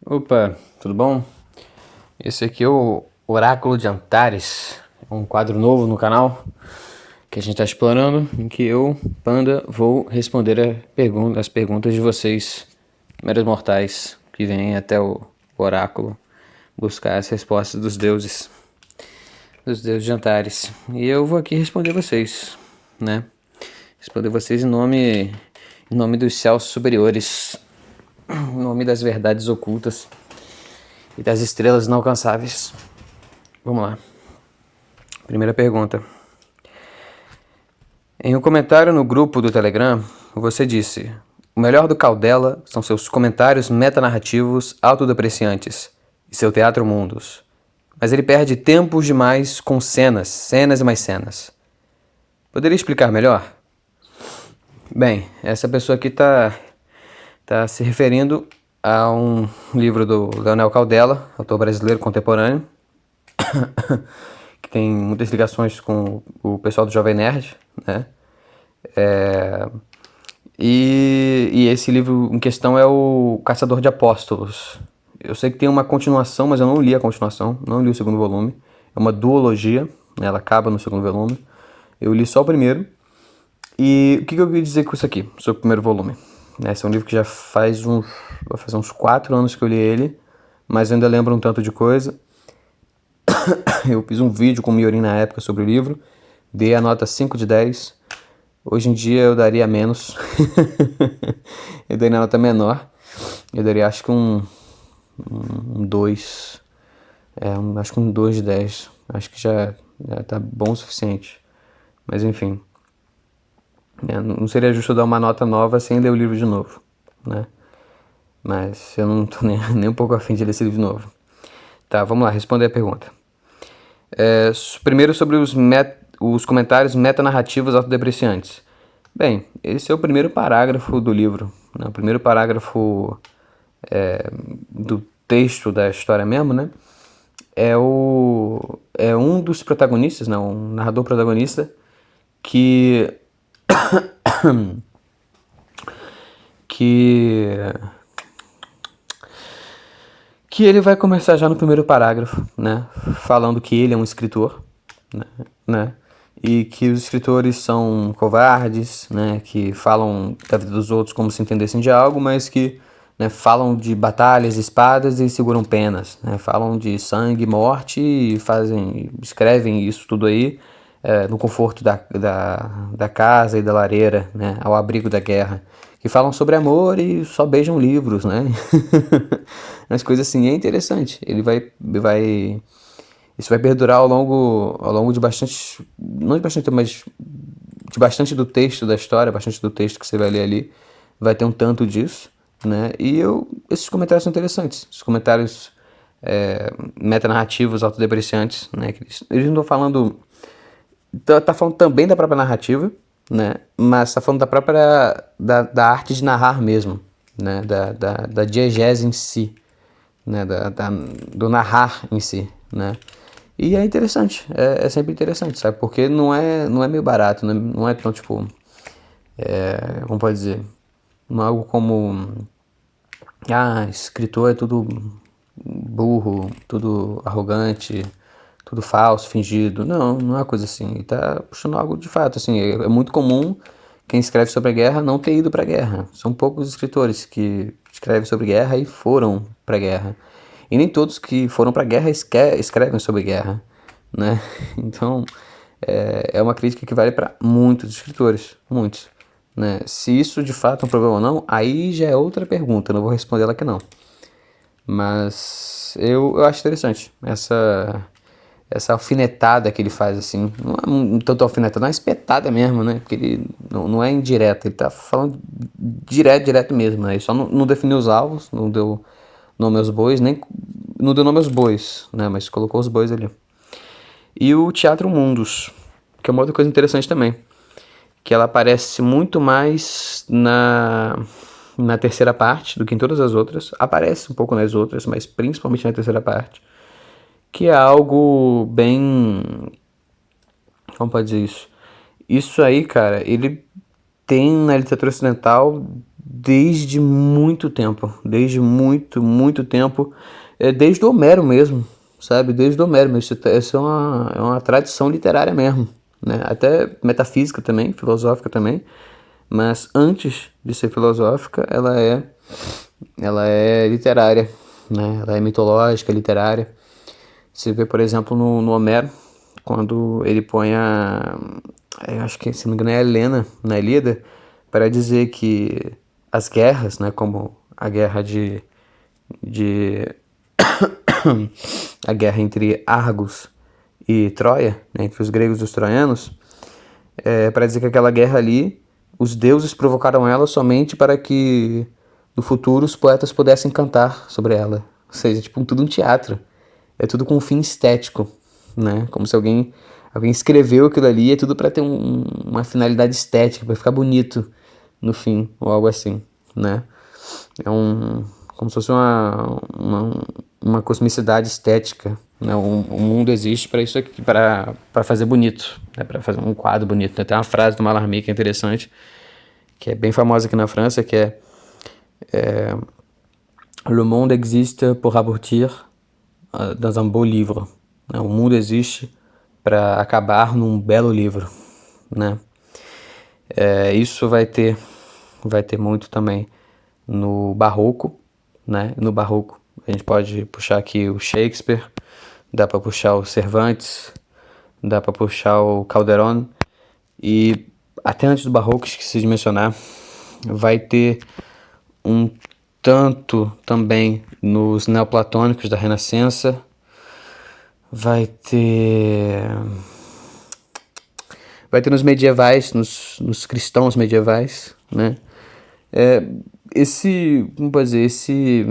Opa, tudo bom? Esse aqui é o Oráculo de Antares, um quadro novo no canal que a gente está explorando, em que eu, Panda, vou responder as perguntas de vocês, meros mortais, que vêm até o Oráculo buscar as respostas dos deuses de Antares. E eu vou aqui responder vocês, né? Responder vocês em nome dos céus superiores, em nome das verdades ocultas e das estrelas inalcançáveis. Vamos lá. Primeira pergunta. Em um comentário no grupo do Telegram, você disse: o melhor do Caldela são seus comentários metanarrativos autodepreciantes e seu teatro mundos. Mas ele perde tempos demais com cenas e mais cenas. Poderia explicar melhor? Bem, essa pessoa aqui tá se referindo a um livro do Leonel Caldela, autor brasileiro contemporâneo, que tem muitas ligações com o pessoal do Jovem Nerd, né? E esse livro em questão é o Caçador de Apóstolos. Eu sei que tem uma continuação, mas eu não li a continuação, não li o segundo volume. É uma duologia, né? Ela acaba no segundo volume. Eu li só o primeiro. E o que eu queria dizer com isso aqui, sobre o primeiro volume? Esse é um livro que vai fazer uns 4 anos que eu li ele, mas eu ainda lembro um tanto de coisa. Eu fiz um vídeo com o Miorin na época sobre o livro, dei a nota 5 de 10. Hoje em dia eu daria menos. Eu daria nota menor. Eu daria acho que um 2. Acho que um 2 de 10. Acho que já tá bom o suficiente. Mas enfim. Não seria justo dar uma nota nova sem ler o livro de novo, né? Mas eu não tô nem um pouco afim de ler esse livro de novo. Tá, vamos lá, responder a pergunta. Primeiro sobre os comentários metanarrativos autodepreciantes. Bem, esse é o primeiro parágrafo do livro, né? O primeiro parágrafo do texto da história mesmo, né? É um dos protagonistas, né? Um narrador protagonista que que que ele vai começar já no primeiro parágrafo, né? Falando que ele é um escritor, né? E que os escritores são covardes, né? Que falam da vida dos outros como se entendessem de algo, mas que, né, falam de batalhas, espadas e seguram penas, né? Falam de sangue, morte e escrevem isso tudo aí no conforto da casa e da lareira, né? Ao abrigo da guerra. Que falam sobre amor e só beijam livros, né? As coisas assim, é interessante. Isso vai perdurar ao longo de bastante, não de bastante tempo, mas de bastante do texto da história, bastante do texto que você vai ler ali, vai ter um tanto disso, né? Esses comentários são interessantes, esses comentários metanarrativos, autodepreciantes, né? Eles não estão falando, tá falando também da própria narrativa, né? Mas tá falando da arte de narrar mesmo, né? Da diegese em si, né? Do narrar em si, né? E é interessante, é sempre interessante, sabe? Porque não é meio barato, não é tão tipo, como pode dizer, não é algo como, escritor é tudo burro, tudo arrogante, tudo falso, fingido. Não é uma coisa assim. Ele tá puxando algo de fato, assim. É muito comum quem escreve sobre a guerra não ter ido pra guerra. São poucos escritores que escrevem sobre guerra e foram pra guerra. E nem todos que foram pra guerra escrevem sobre guerra, né? Então, é uma crítica que vale para muitos escritores, muitos, né? Se isso de fato é um problema ou não, aí já é outra pergunta, não vou responder ela aqui não. Mas eu acho interessante essa alfinetada que ele faz, assim. Não é um tanto alfinetada, não é espetada mesmo, né? Porque ele não é indireto, ele tá falando direto mesmo, né? Ele só não definiu os alvos, não deu nome aos bois, nem não deu nome aos bois, né? Mas colocou os bois ali. E o Teatro Mundos, que é uma outra coisa interessante também, que ela aparece muito mais na terceira parte do que em todas as outras. Aparece um pouco nas outras, mas principalmente na terceira parte. Que é algo bem... Como pode dizer isso? Isso aí, cara, ele tem na literatura ocidental desde muito tempo, desde muito tempo, desde Homero mesmo, sabe? Desde Homero mesmo. Isso é uma tradição literária mesmo, né? Até metafísica também, filosófica também, mas antes de ser filosófica, ela é literária, né? Ela é mitológica, literária. Você vê, por exemplo, no Homero, quando ele põe eu acho que, se não me engano, é a Helena na Ilíada, para dizer que as guerras, né, como a guerra de a guerra entre Argos e Troia, né, entre os gregos e os troianos, para dizer que aquela guerra ali, os deuses provocaram ela somente para que no futuro os poetas pudessem cantar sobre ela. Ou seja, tipo, tudo um teatro. É tudo com um fim estético, né? Como se alguém escreveu aquilo ali, é tudo para ter uma finalidade estética, para ficar bonito no fim, ou algo assim, né? É como se fosse uma cosmicidade estética, né? O mundo existe para isso aqui, para fazer bonito, né? Para fazer um quadro bonito, né? Tem uma frase do Mallarmé que é interessante, que é bem famosa aqui na França, que é Le monde existe pour aboutir dans un beau livre. Né? O mundo existe para acabar num belo livro, né? Isso vai ter muito também no Barroco, né? No Barroco a gente pode puxar aqui o Shakespeare, dá para puxar o Cervantes, dá para puxar o Calderón, e até antes do Barroco, esqueci de mencionar, vai ter um tanto também nos neoplatônicos da Renascença, vai ter nos medievais, nos cristãos medievais, né? Como pode dizer, esse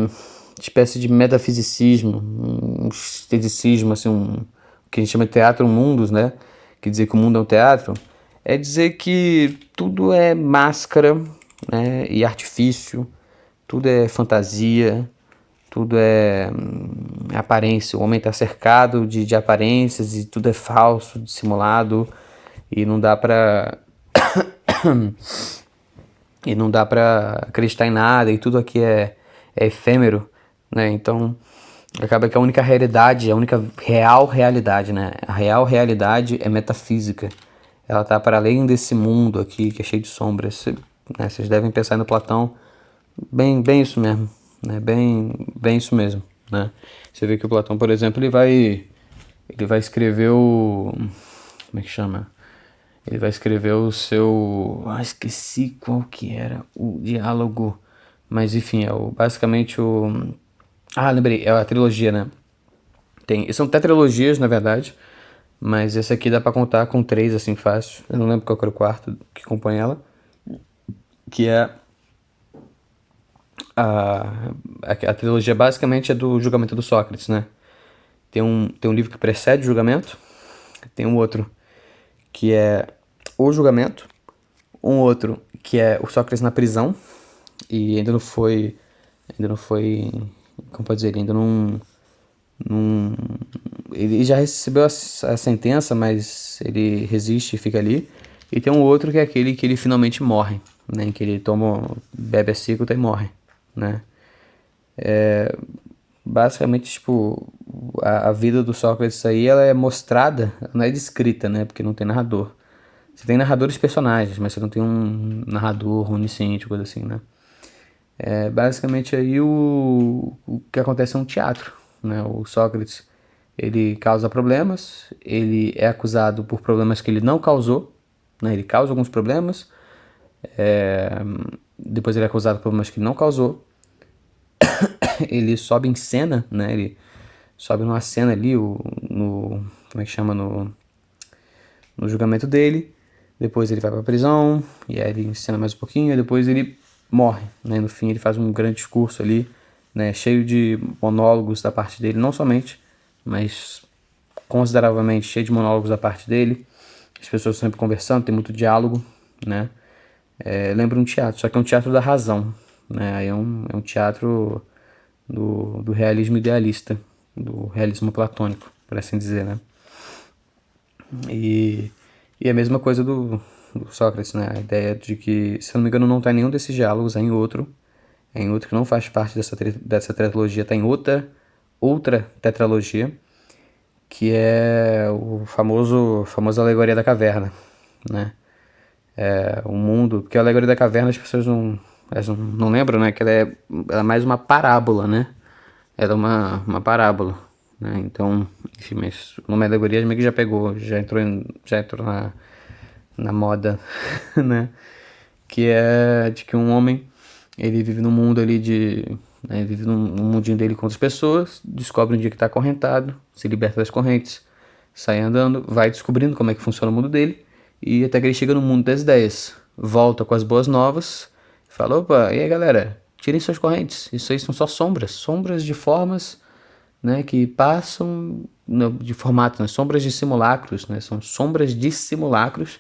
espécie de metafisicismo, um esteticismo, assim, o que a gente chama de teatro mundos, né? Que dizer que o mundo é um teatro, é dizer que tudo é máscara, né? E artifício, tudo é fantasia, tudo é aparência. O homem está cercado de aparências e tudo é falso, dissimulado, e não dá para acreditar em nada, e tudo aqui é efêmero, né? Então acaba que a única realidade, a única real realidade, né? A real realidade é metafísica. Ela está para além desse mundo aqui que é cheio de sombras, né? Vocês devem pensar no Platão, bem isso mesmo, né? Bem isso mesmo, né? Você vê que o Platão, por exemplo, ele vai escrever como é que chama? Ele vai escrever o seu... esqueci qual que era o diálogo. Mas enfim, basicamente o... lembrei, é a trilogia, né? São tetralogias, na verdade. Mas esse aqui dá pra contar com 3, assim, fácil. Eu não lembro qual era o quarto que compõe ela. Que é... A trilogia basicamente é do julgamento do Sócrates, né? Tem um livro que precede o julgamento. Tem um outro que é o julgamento, um outro que é o Sócrates na prisão, e ainda não foi, como pode dizer, ainda ele já recebeu a sentença, mas ele resiste e fica ali. E tem um outro que é aquele que ele finalmente morre, né, que ele bebe a cicuta e morre, né. Basicamente, tipo, a vida do Sócrates aí, ela é mostrada, não é descrita, né, porque não tem narrador. Você tem narradores personagens, mas você não tem um narrador onisciente, coisa assim, né. Basicamente aí o que acontece é um teatro, né. O Sócrates, ele causa problemas, ele é acusado por problemas que ele não causou, né, ele causa alguns problemas, depois ele é acusado por problemas que ele não causou, ele sobe em cena, né? Ele sobe numa cena ali, como é que chama, no julgamento dele. Depois ele vai pra prisão, e aí ele encena mais um pouquinho, e depois ele morre, né? No fim ele faz um grande discurso ali, né? Cheio de monólogos da parte dele, não somente, mas consideravelmente cheio de monólogos da parte dele. As pessoas sempre conversando, tem muito diálogo, né? Lembra um teatro, só que é um teatro da razão, né? Aí é um teatro do realismo idealista, do realismo platônico, por assim dizer, né? E a mesma coisa do Sócrates, né? A ideia de que, se eu não me engano, não está em nenhum desses diálogos, é em outro que não faz parte dessa tetralogia, está em outra tetralogia, que é o famosa alegoria da caverna, né? O mundo, porque a alegoria da caverna as pessoas não lembram, né? Que ela é mais uma parábola, né? Ela é uma parábola, né? Então, enfim, mas o nome alegoria meio que já pegou, já entrou na moda, né? Que é de que um homem, ele vive num mundo ali né, vive num mundinho dele com outras pessoas, descobre um dia que está acorrentado, se liberta das correntes, sai andando, vai descobrindo como é que funciona o mundo dele, e até que ele chega no mundo das ideias, volta com as boas novas, fala, opa, e aí galera, tirem suas correntes, isso aí são só sombras de formas, né, que passam de formato, né, sombras de simulacros, né, são sombras de simulacros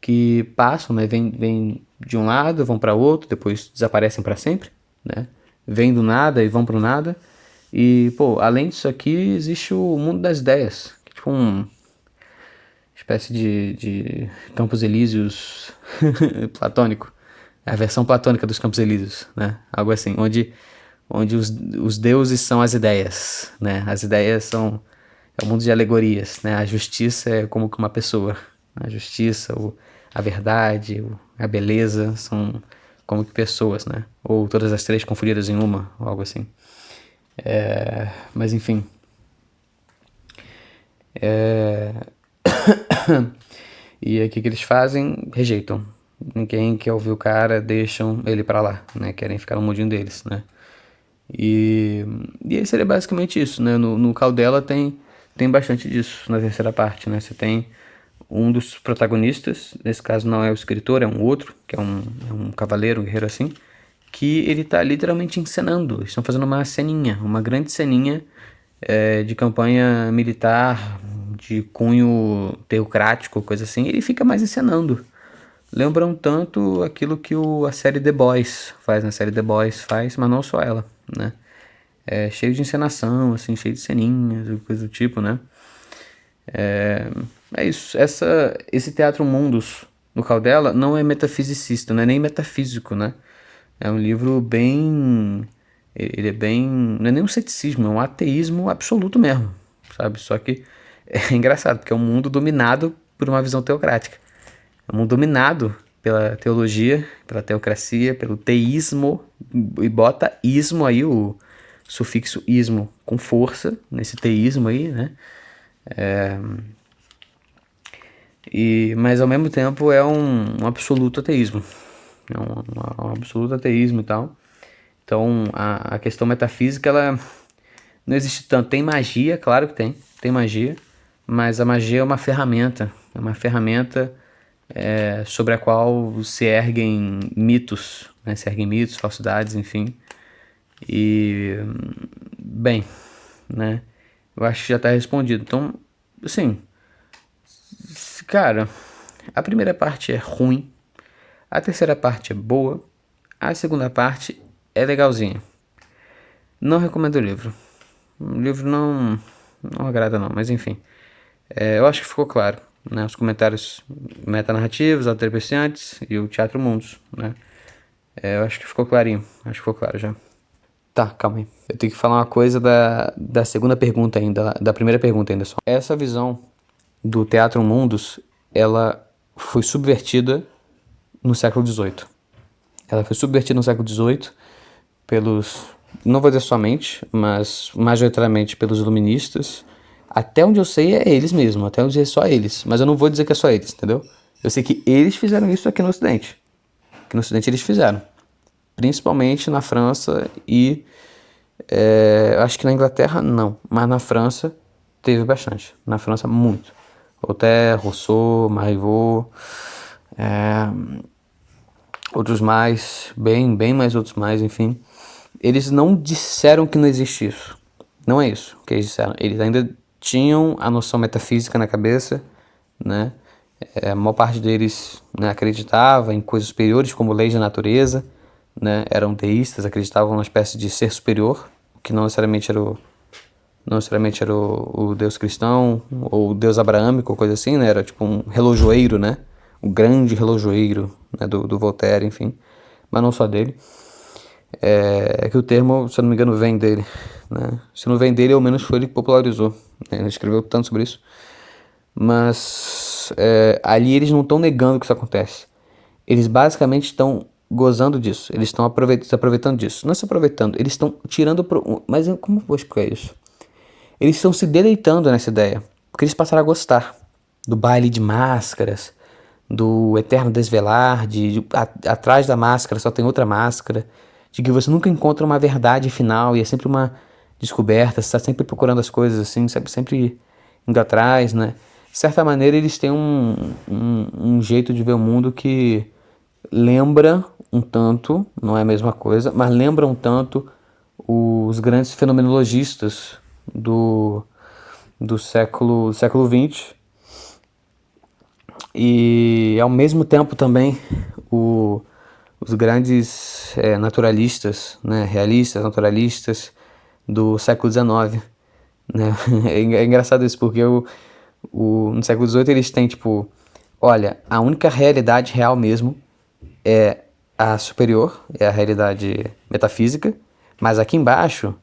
que passam, né, vêm de um lado, vão para outro, depois desaparecem para sempre, né, vêm do nada e vão para o nada, e, pô, além disso aqui, existe o mundo das ideias, que é tipo uma espécie de Campos Elíseos platônico, é a versão platônica dos Campos Elíseos, né, algo assim, onde os deuses são as ideias, né? As ideias é o mundo de alegorias, né? A justiça é como que uma pessoa. A justiça, a verdade, a beleza são como que pessoas, né? Ou todas as três confundidas em uma, ou algo assim. Mas enfim. E aí o que eles fazem? Rejeitam. Ninguém quer ouvir o cara, deixam ele pra lá, né? Querem ficar no mundinho deles, né? E aí seria basicamente isso, né? No Caldela tem bastante disso na terceira parte, né? Você tem um dos protagonistas, nesse caso não é o escritor, é um outro, que é um cavaleiro, um guerreiro assim, que ele tá literalmente encenando. Eles estão fazendo uma ceninha, uma grande ceninha de campanha militar, de cunho teocrático, coisa assim. Ele fica mais encenando. Lembra um tanto aquilo que a série The Boys faz, né? A série The Boys faz, mas não só ela, né? É cheio de encenação, assim, cheio de ceninhas, coisa do tipo, né? É isso. Esse Teatro Mundus no Caldela não é metafisicista, não é nem metafísico, né? É um livro bem. Ele é bem. Não é nem um ceticismo, é um ateísmo absoluto mesmo, sabe? Só que é engraçado, porque é um mundo dominado por uma visão teocrática. É um mundo dominado pela teologia, pela teocracia, pelo teísmo, e bota ismo aí, o sufixo ismo com força nesse teísmo aí, né? Mas ao mesmo tempo é um absoluto ateísmo. É um absoluto ateísmo e tal. Então a questão metafísica, ela não existe tanto. Tem magia, claro que tem magia, mas a magia é uma ferramenta sobre a qual se erguem mitos, né? Se erguem mitos, falsidades, enfim. E, bem, né? Eu acho que já está respondido. Então, assim, cara, a primeira parte é ruim, a terceira parte é boa, a segunda parte é legalzinha. Não recomendo o livro. O livro não agrada não, mas enfim. Eu acho que ficou claro, né? Os comentários metanarrativos, autodepreciantes e o Teatro Mundos, né? Eu acho que ficou clarinho, acho que ficou claro já. Tá, calma aí. Eu tenho que falar uma coisa da segunda pergunta ainda, da primeira pergunta ainda só. Essa visão do Teatro Mundus, ela foi subvertida no século XVIII. Ela foi subvertida no século XVIII pelos, não vou dizer somente, mas majoritariamente pelos iluministas. Até onde eu sei é eles mesmo, até onde é só eles. Mas eu não vou dizer que é só eles, entendeu? Eu sei que eles fizeram isso aqui no Ocidente. Aqui no Ocidente eles fizeram. Principalmente na França e acho que na Inglaterra não, mas na França teve bastante. Na França muito. Voltaire, Rousseau, Marivaux, outros mais, bem mais outros mais, enfim. Eles não disseram que não existe isso. Não é isso que eles disseram. Eles ainda tinham a noção metafísica na cabeça, né? A maior parte deles, né, acreditava em coisas superiores, como leis da natureza, né? Eram teístas, acreditavam numa espécie de ser superior, que não necessariamente era o Deus cristão ou o Deus abraâmico ou coisa assim, né? Era tipo um relojoeiro, né? o grande relojoeiro, né, do Voltaire, enfim, mas não só dele. É que o termo, se eu não me engano, vem dele, né? Se não vem dele, ao menos foi ele que popularizou, né? Ele escreveu tanto sobre isso. Mas ali eles não estão negando que isso acontece. Eles basicamente estão gozando disso. Eles estão se aproveitando disso. Não é se aproveitando, eles estão tirando... Mas como eu vou explicar isso? Eles estão se deleitando nessa ideia. Porque eles passaram a gostar do baile de máscaras, do eterno desvelar, atrás da máscara só tem outra máscara, de que você nunca encontra uma verdade final e é sempre uma descoberta, você está sempre procurando as coisas assim, sempre indo atrás, né? De certa maneira eles têm um jeito de ver o mundo que lembra um tanto, não é a mesma coisa, mas lembra um tanto os grandes fenomenologistas do século XX. E ao mesmo tempo também os grandes naturalistas, né, realistas, naturalistas do século XIX, né? É engraçado isso porque no século XVIII eles têm tipo, olha, a única realidade real mesmo é a superior, é a realidade metafísica, mas aqui embaixo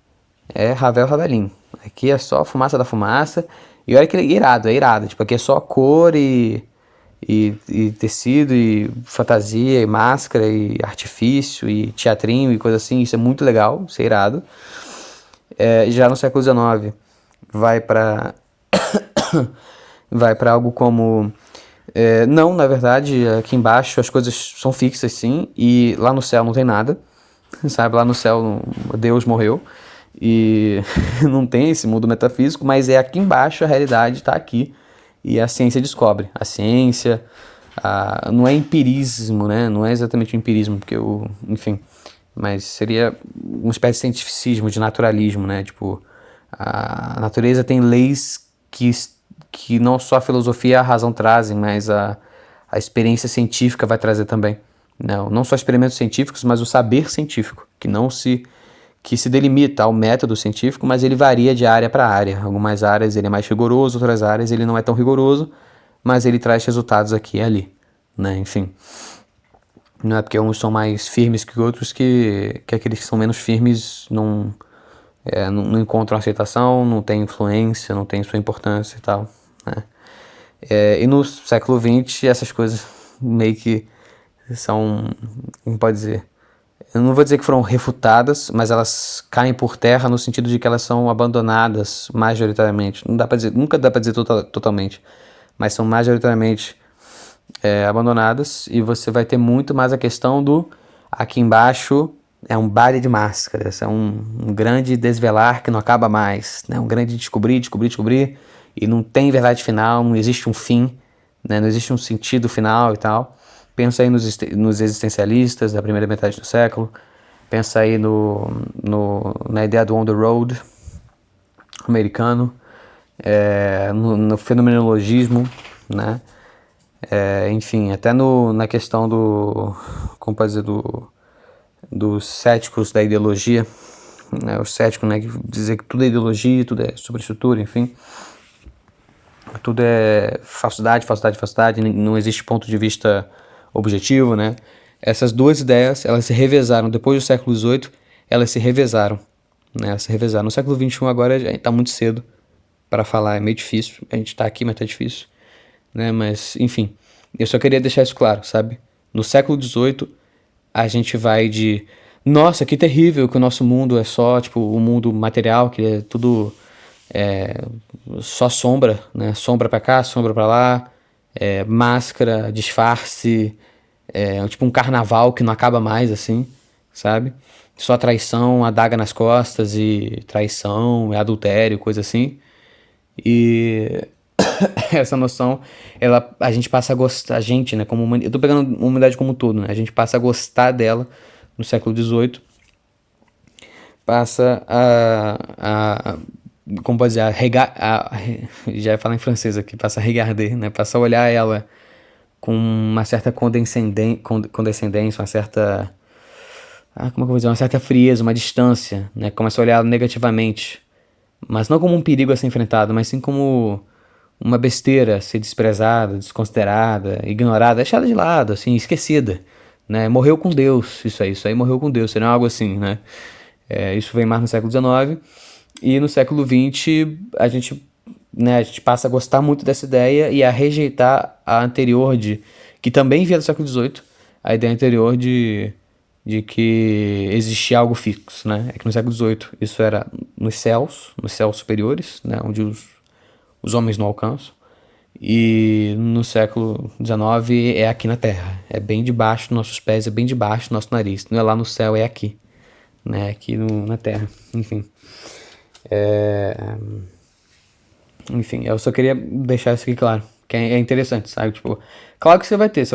é Ravel Ravelin. Aqui é só fumaça da fumaça. E olha que é irado. Tipo, aqui é só cor e tecido e fantasia e máscara e artifício e teatrinho e coisa assim. Isso é muito legal, isso é irado. Já no século XIX vai para vai para algo como não, na verdade, aqui embaixo as coisas são fixas sim, e lá no céu não tem nada, sabe? Lá no céu Deus morreu e não tem esse mundo metafísico, mas é aqui embaixo a realidade está aqui e a ciência descobre. A ciência não é empirismo, né? Não é exatamente o empirismo, porque enfim, mas seria uma espécie de cientificismo, de naturalismo, né? Tipo, a natureza tem leis que não só a filosofia e a razão trazem, mas a experiência científica vai trazer também. Não só experimentos científicos, mas o saber científico, que se delimita ao método científico, mas ele varia de área para área. Algumas áreas ele é mais rigoroso, outras áreas ele não é tão rigoroso, mas ele traz resultados aqui e ali, né? Enfim, não é porque uns são mais firmes que outros que aqueles que são menos firmes não encontram aceitação, não tem influência, não tem sua importância e tal, né? E no século XX essas coisas meio que são, como pode dizer, eu não vou dizer que foram refutadas, mas elas caem por terra no sentido de que elas são abandonadas majoritariamente. Não dá para dizer, nunca dá para dizer totalmente, mas são majoritariamente abandonadas, e você vai ter muito mais a questão do aqui embaixo é um baile de máscaras, é um grande desvelar que não acaba mais, né? Um grande descobrir, e não tem verdade final, não existe um fim, né? Não existe um sentido final e tal. Pensa aí nos existencialistas da primeira metade do século, pensa aí na ideia do on the road americano, no fenomenologismo, né? Enfim, até na questão como pode dizer, dos céticos da ideologia, né? Os céticos, né, que dizer que tudo é ideologia, tudo é superestrutura, enfim, tudo é falsidade, não existe ponto de vista objetivo, né? Essas duas ideias, elas se revezaram depois do século XVIII, elas se revezaram, né? Elas se revezaram. No século XXI agora está muito cedo para falar, é meio difícil, a gente está aqui, mas está difícil, né? Mas, enfim, eu só queria deixar isso claro, sabe? No século XVIII, a gente vai de nossa, que terrível que o nosso mundo é só, tipo, o mundo material, que é tudo só sombra, né? Sombra pra cá, sombra pra lá, máscara, disfarce, tipo um carnaval que não acaba mais, assim, sabe? Só traição, adaga nas costas e traição, adultério, coisa assim. E essa noção, a gente passa a gostar, a gente, né, como eu tô pegando a humanidade como um todo, né? A gente passa a gostar dela no século XVIII, passa como pode dizer, já ia falar em francês aqui, passa a regarder, né? Passa a olhar ela com uma certa condescendência, uma certa, como é que eu vou dizer, uma certa frieza, uma distância, né? Começa a olhar ela negativamente, mas não como um perigo a ser enfrentado, mas sim como uma besteira a ser desprezada, desconsiderada, ignorada, deixada de lado, assim, esquecida, né? Morreu com Deus, isso aí morreu com Deus, seria algo assim, né? Isso vem mais no século XIX, e no século XX a gente, né, a gente passa a gostar muito dessa ideia e a rejeitar a anterior que também via do século XVIII, a ideia anterior de que existia algo fixo, né? É que no século XVIII isso era nos céus superiores, né? Onde os homens não alcançam. E no século XIX é aqui na Terra, é bem debaixo dos nossos pés, é bem debaixo do nosso nariz. Não é lá no céu, é aqui, né? Aqui na Terra, enfim. Enfim, eu só queria deixar isso aqui claro, que é interessante, sabe? Tipo, claro que você vai ter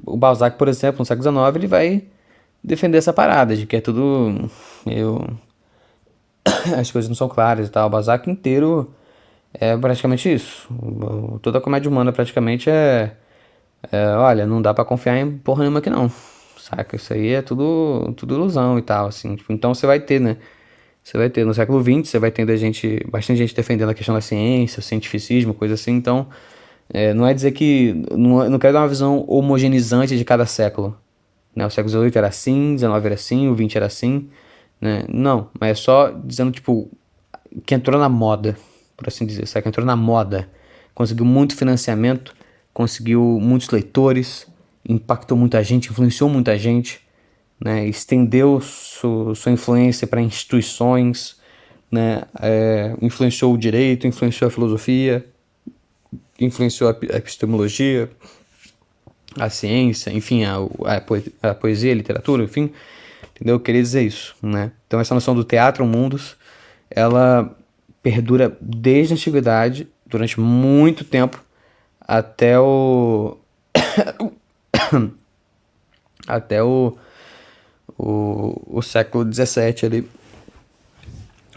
o Balzac, por exemplo, no século XIX, ele vai defender essa parada de que é tudo meio... as coisas não são claras e tal. O Balzac inteiro é praticamente isso. Toda a comédia humana praticamente olha, não dá pra confiar em porra nenhuma aqui não, saca? Isso aí é tudo ilusão e tal, assim. Tipo, então você vai ter, né? Você vai ter no século XX, você vai ter bastante gente defendendo a questão da ciência, o cientificismo, coisa assim. Então, não é dizer que... Não quero dar uma visão homogeneizante de cada século, né? O século XVIII era assim, o XIX era assim, o XX era assim, né? Não, mas é só dizendo, tipo, que entrou na moda, por assim dizer, sabe? Que entrou na moda, conseguiu muito financiamento, conseguiu muitos leitores, impactou muita gente, influenciou muita gente, né? Estendeu sua influência para instituições, né? Influenciou o direito, influenciou a filosofia, influenciou a epistemologia, a ciência, enfim, a poesia, a literatura, enfim, entendeu? Eu queria dizer isso, né? Então essa noção do teatro mundus, ela perdura desde a antiguidade, durante muito tempo, até até o século XVII ali,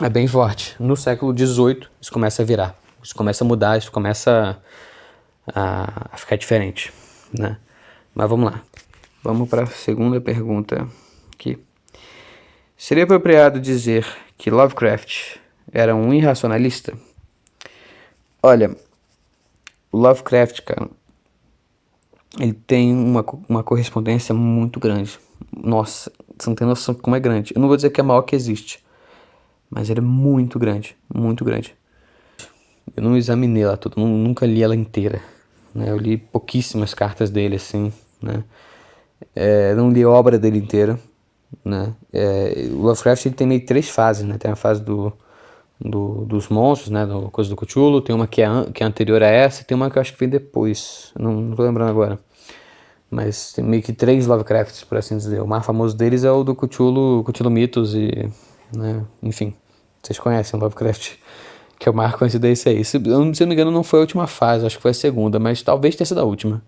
é bem forte. No século XVIII isso começa a virar, isso começa a mudar, isso começa a ficar diferente, né? Mas vamos lá. Vamos para a segunda pergunta aqui. Seria apropriado dizer que Lovecraft era um irracionalista? Olha, o Lovecraft, cara, ele tem uma correspondência muito grande. Nossa, você não tem noção de como é grande. Eu não vou dizer que é a maior que existe, mas ele é muito grande, muito grande. Eu não examinei ela toda, nunca li ela inteira, né? Eu li pouquíssimas cartas dele, assim, né? Não li a obra dele inteira, né? O Lovecraft ele tem meio 3 fases, né? Tem a fase dos monstros, né? Coisa do Cthulhu, tem uma que é anterior a essa, e tem uma que eu acho que vem depois, não tô lembrando agora. Mas tem meio que 3 Lovecrafts, por assim dizer. O mais famoso deles é o do Cthulhu Mitos e... né? Enfim, vocês conhecem o Lovecraft, que é o mais conhecido esse aí. Se eu não me engano, não foi a última fase, acho que foi a segunda, mas talvez tenha sido a última.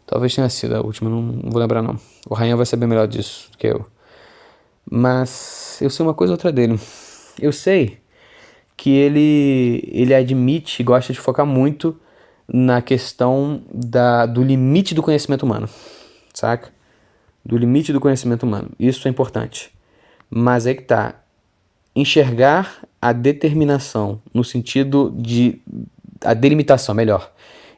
Talvez tenha sido a última, não vou lembrar não. O Ryan vai saber melhor disso do que eu. Mas eu sei uma coisa ou outra dele. Eu sei que ele admite e gosta de focar muito na questão do limite do conhecimento humano, saca? Do limite do conhecimento humano. Isso é importante. Mas é que tá. Enxergar a determinação no sentido de... a delimitação, melhor.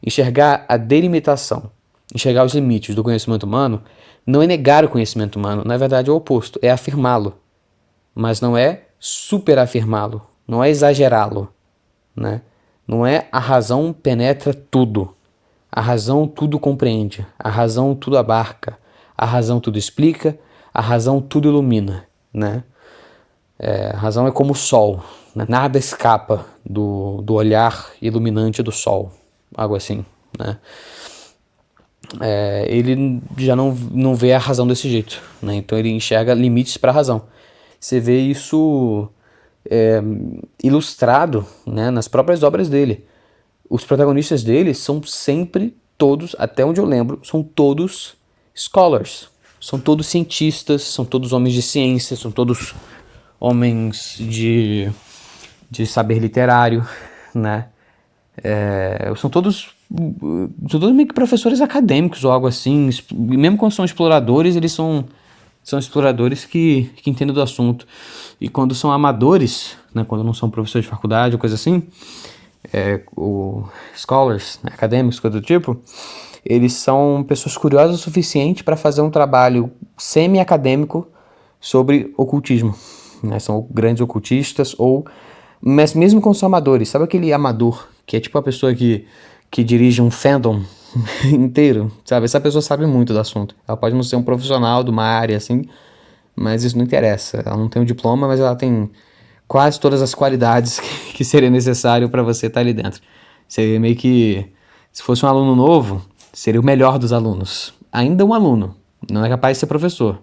Enxergar a delimitação, enxergar os limites do conhecimento humano, não é negar o conhecimento humano. Na verdade é o oposto, é afirmá-lo. Mas não é superafirmá-lo, não é exagerá-lo, né? Não é a razão penetra tudo. A razão tudo compreende, a razão tudo abarca, a razão tudo explica, a razão tudo ilumina, né? A razão é como o sol, né? Nada escapa do olhar iluminante do sol, algo assim, né? Ele já não vê a razão desse jeito, né? Então ele enxerga limites para a razão. Você vê isso ilustrado, né, nas próprias obras dele. Os protagonistas dele são sempre todos, até onde eu lembro, são todos scholars, são todos cientistas, são todos homens de ciência, são todos homens de saber literário, né? São todos meio que professores acadêmicos ou algo assim. Mesmo quando são exploradores, eles são exploradores que entendem do assunto. E quando são amadores, né, quando não são professores de faculdade ou coisa assim, scholars, né, acadêmicos, coisa do tipo, eles são pessoas curiosas o suficiente para fazer um trabalho semi-acadêmico sobre ocultismo, né? São grandes ocultistas, mas mesmo com os amadores, sabe aquele amador, que é tipo a pessoa que dirige um fandom inteiro, sabe? Essa pessoa sabe muito do assunto. Ela pode não ser um profissional de uma área, assim, mas isso não interessa. Ela não tem um diploma, mas ela tem quase todas as qualidades que seria necessário para você estar ali dentro. Seria meio que, se fosse um aluno novo, seria o melhor dos alunos. Ainda um aluno, não é capaz de ser professor,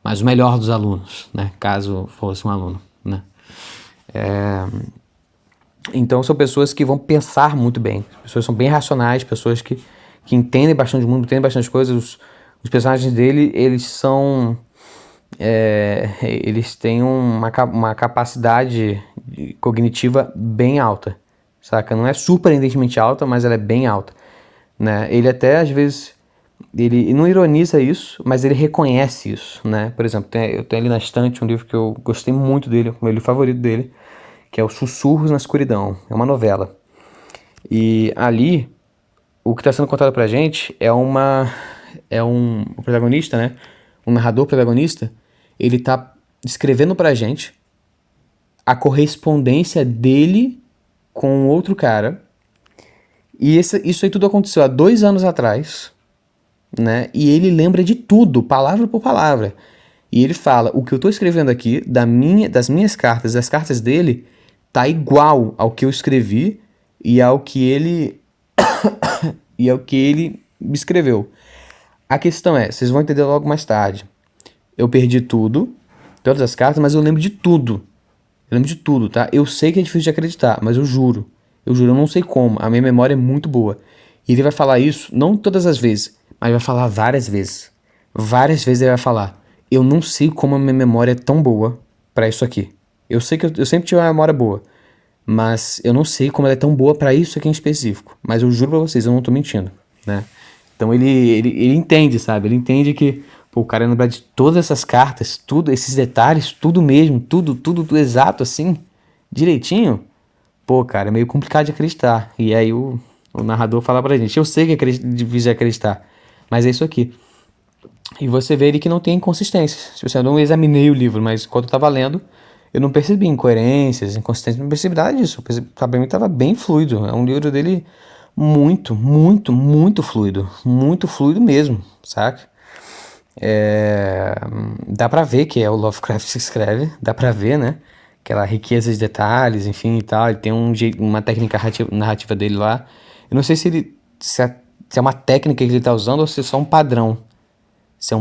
mas o melhor dos alunos, né? Caso fosse um aluno, né? Então são pessoas que vão pensar muito bem, pessoas que são bem racionais, pessoas que entendem bastante do mundo, entendem bastante coisas. Os personagens dele, eles têm uma capacidade cognitiva bem alta, saca? Não é surpreendentemente alta, mas ela é bem alta, né? Ele até, às vezes, ele não ironiza isso, mas ele reconhece isso, né? Por exemplo, eu tenho ali na estante um livro que eu gostei muito dele, o meu livro favorito dele, que é o Sussurros na Escuridão. É uma novela. E ali, o que está sendo contado pra gente o protagonista, né? O narrador protagonista, ele tá escrevendo pra gente a correspondência dele com outro cara. E isso aí tudo aconteceu há 2 anos atrás, né? E ele lembra de tudo, palavra por palavra. E ele fala, o que eu tô escrevendo aqui, das minhas cartas, das cartas dele, tá igual ao que eu escrevi e ao que ele me escreveu. A questão é, vocês vão entender logo mais tarde. Eu perdi tudo, todas as cartas, mas eu lembro de tudo. Eu lembro de tudo, tá? Eu sei que é difícil de acreditar, mas eu juro, eu não sei como. A minha memória é muito boa. E ele vai falar isso, não todas as vezes, mas vai falar várias vezes. Várias vezes ele vai falar, eu não sei como a minha memória é tão boa pra isso aqui. Eu sei que eu sempre tive uma memória boa, mas eu não sei como ela é tão boa pra isso aqui em específico. Mas eu juro pra vocês, eu não tô mentindo, né? Então ele entende, sabe? Ele entende que pô, o cara lembrar de todas essas cartas, tudo, esses detalhes, tudo mesmo, tudo exato assim, direitinho. Pô, cara, é meio complicado de acreditar. E aí o narrador fala pra gente, eu sei que é difícil de acreditar, mas é isso aqui. E você vê ele que não tem inconsistências. Se você não examinei o livro, mas enquanto eu tava lendo, eu não percebi incoerências, inconsistências, não percebi nada disso. Pra mim tava bem fluido. É um livro dele muito fluido. Muito fluido mesmo, saca? Dá pra ver que é o Lovecraft que escreve, dá pra ver, né? Aquela riqueza de detalhes, enfim e tal. Ele tem uma técnica narrativa dele lá. Eu não sei se é uma técnica que ele tá usando ou se é só um padrão. Se é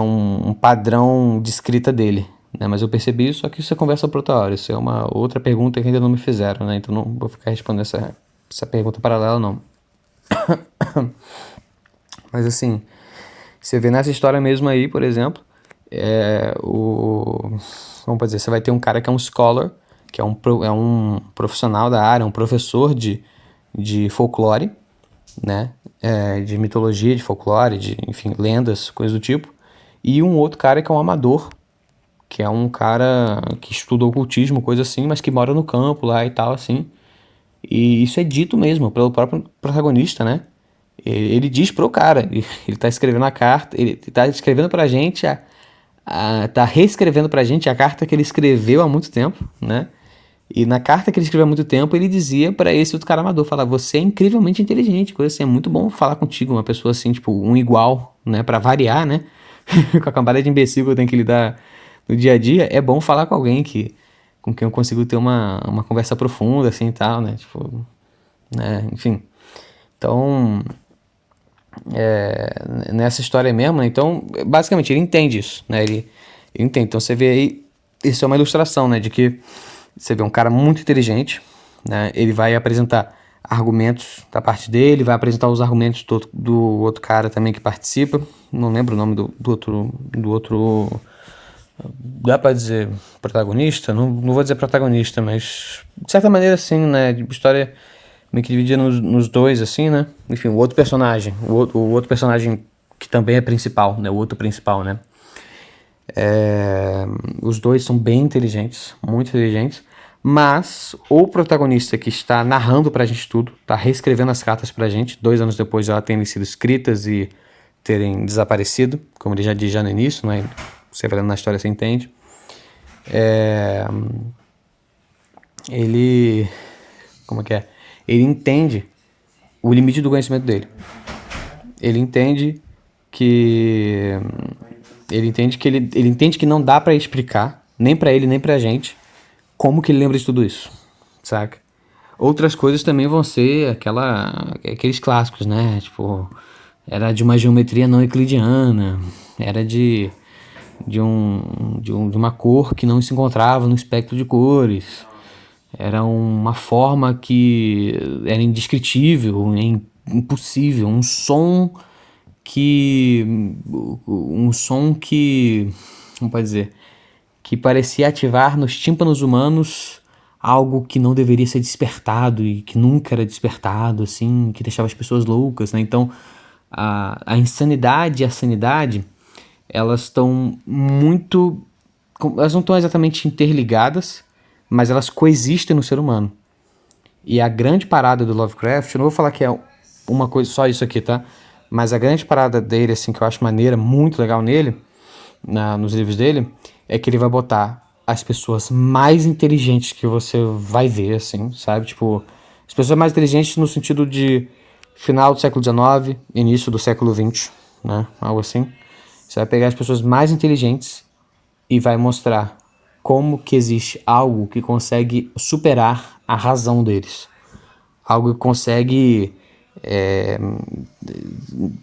um padrão de escrita dele, né? Mas eu percebi isso, só que isso é conversa para outra hora. Isso é uma outra pergunta que ainda não me fizeram, né? Então não vou ficar respondendo essa pergunta paralela, não. Mas assim, você vê nessa história mesmo aí, por exemplo, vamos dizer, você vai ter um cara que é um scholar, que é um profissional da área, um professor de folclore, né? De mitologia, de folclore, enfim, lendas, coisas do tipo. E um outro cara que é um amador, que é um cara que estuda ocultismo, coisa assim, mas que mora no campo lá e tal, assim. E isso é dito mesmo pelo próprio protagonista, né? Ele diz pro cara, ele tá escrevendo a carta, ele tá escrevendo pra gente, tá reescrevendo pra gente a carta que ele escreveu há muito tempo, né? E na carta que ele escreveu há muito tempo, ele dizia pra esse outro cara amador, falar, você é incrivelmente inteligente, coisa assim, é muito bom falar contigo, uma pessoa assim, tipo, um igual, né, pra variar, né? Com a cambada de imbecil que eu tenho que lidar no dia a dia, é bom falar com alguém com quem eu consigo ter uma conversa profunda, assim, e tal, né, tipo, né, enfim. Então, nessa história mesmo, né, então, basicamente, ele entende isso, né, ele entende. Então, você vê aí, isso é uma ilustração, né, de que você vê um cara muito inteligente, né? Ele vai apresentar argumentos da parte dele, vai apresentar os argumentos do outro cara também que participa. Não lembro o nome do outro. Dá pra dizer protagonista? Não vou dizer protagonista, mas de certa maneira sim, né? De história meio que dividida nos dois, assim, né? Enfim, o outro personagem. O outro personagem que também é principal, né? O outro principal, né? Os dois são bem inteligentes, muito inteligentes, Mas o protagonista que está narrando pra gente tudo, tá reescrevendo as cartas pra gente, 2 anos depois de elas terem sido escritas e terem desaparecido, como ele já diz já no início, né? Você vai lendo na história, você entende. Ele... Como é que é? Ele entende o limite do conhecimento dele. Ele entende que... Ele entende que não dá pra explicar, nem pra ele, nem pra gente, como que ele lembra de tudo isso, saca? Outras coisas também vão ser aqueles clássicos, né? Tipo, era de uma geometria não euclidiana, era de uma cor que não se encontrava no espectro de cores, era uma forma que era indescritível, impossível, um som que, como pode dizer, que parecia ativar nos tímpanos humanos algo que não deveria ser despertado e que nunca era despertado, assim, que deixava as pessoas loucas, né? Então, a insanidade e a sanidade, elas estão muito... Elas não estão exatamente interligadas, mas elas coexistem no ser humano. E a grande parada do Lovecraft, eu não vou falar que é uma coisa, só isso aqui, tá? Mas a grande parada dele, assim, que eu acho maneira, muito legal nele, nos livros dele, é que ele vai botar as pessoas mais inteligentes que você vai ver, assim, sabe? Tipo, as pessoas mais inteligentes no sentido de final do século XIX, início do século XX, né? Algo assim. Você vai pegar as pessoas mais inteligentes e vai mostrar como que existe algo que consegue superar a razão deles. Algo que consegue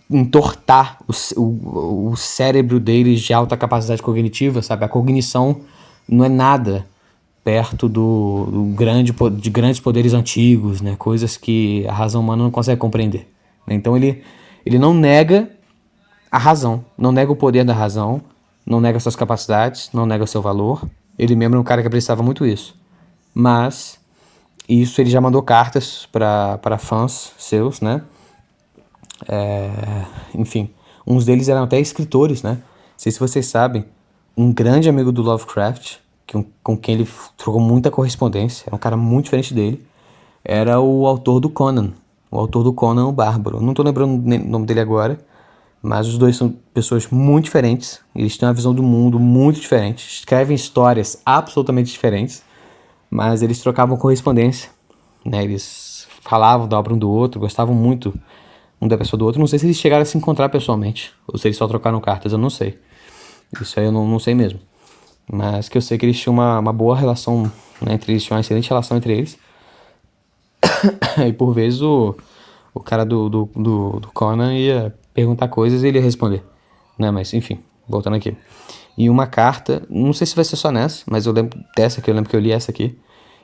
entortar o cérebro deles de alta capacidade cognitiva, sabe? A cognição não é nada perto de grandes poderes antigos, né? Coisas que a razão humana não consegue compreender. Então ele não nega a razão, não nega o poder da razão, não nega suas capacidades, não nega o seu valor. Ele mesmo é um cara que apreciava muito isso. Mas isso ele já mandou cartas para fãs seus, né? Enfim, uns deles eram até escritores, né? Não sei se vocês sabem, um grande amigo do Lovecraft, com quem ele trocou muita correspondência, era um cara muito diferente dele, era o autor do Conan. O autor do Conan, o Bárbaro. Não tô lembrando o nome dele agora, mas os dois são pessoas muito diferentes. Eles têm uma visão do mundo muito diferente. Escrevem histórias absolutamente diferentes, mas eles trocavam correspondência, né? Eles falavam da obra um do outro, gostavam muito um da pessoa do outro. Não sei se eles chegaram a se encontrar pessoalmente, ou se eles só trocaram cartas, eu não sei. Isso aí eu não sei mesmo. Mas que eu sei que eles tinham uma boa relação, né, entre eles, tinham uma excelente relação entre eles. E por vezes o cara do Conan ia perguntar coisas e ele ia responder, né? Mas enfim, voltando aqui. E uma carta, não sei se vai ser só nessa, mas eu lembro dessa aqui, eu lembro que eu li essa aqui.